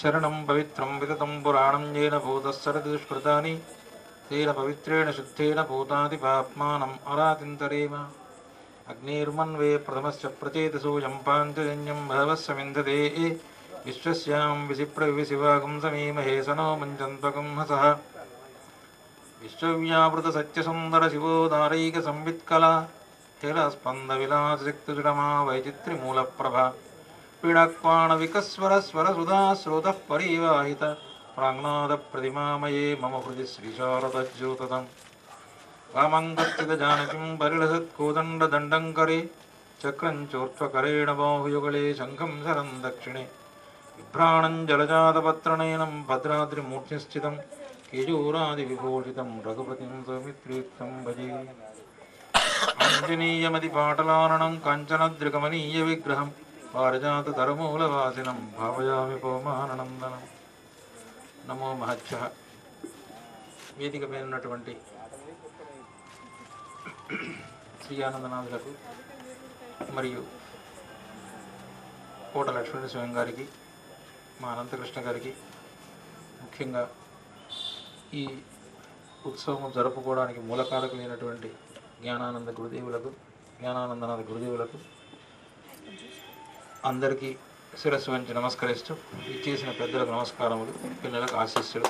శరణం పవిత్రం వితతం పురాణం येन భూతస్సరతి దుష్కృతాని తేన పవిత్రేణ శుద్ధేన భూతాది పాప్మానం అరాతింతరేమ. అగ్నిర్మన్వే ప్రథమస్య ప్రచేతసూయం పాంచజన్యం భవస్య విందతే విశ్వస్యాం విసిప్రవిశివాగం సమీమహే సనో మంచంత్వకం హసః. విశ్వవ్యాపృత సత్యసుందర శివోదారైక సంవిత్కళా హేళస్పంద విలాసశక్తిజుడమా వైచిత్రిమూలప్రభ. పీడాక్వాణ వికస్వర స్వర సుధా స్రోతః పరివాహిత ప్రాంగనాద ప్రతిమామయే మమ హృది శ్రీశారదజ్యోతతం. వామంగస్థిత జానకిం పరిలసత్కోదండ దండంకరే చక్రం చోర్ధ్వకరేణ బాహుయుగళే శంఖం శరం దక్షిణే. బిభ్రాణం జలజాతపత్రనయనం భద్రాద్రిమూర్ధ్యస్థితం కేయూరాది విభూషితం రఘుపతిం సౌమిత్రీక్తం భజే. ఆంజనేయమతి పాటలారణం కాంచనద్రికమనీయ విగ్రహం పారిజాత తరమూలవాసినం భావయామి పవమానందనం. నమో మహత్యః. వేదిక మీద ఉన్నటువంటి శ్రీ ఆనందనాథులకు మరియు కోట లక్ష్మీనరసింహ గారికి, మా అనంతకృష్ణ గారికి, ముఖ్యంగా ఈ ఉత్సవం జరుపుకోవడానికి మూలకారకులైనటువంటి జ్ఞానానందనాథ గురుదేవులకు అందరికీ శిరస్సు వంచి నమస్కరిస్తూ ఇచ్చేసిన పెద్దలకు నమస్కారములు, పిల్లలకు ఆశీస్సులు.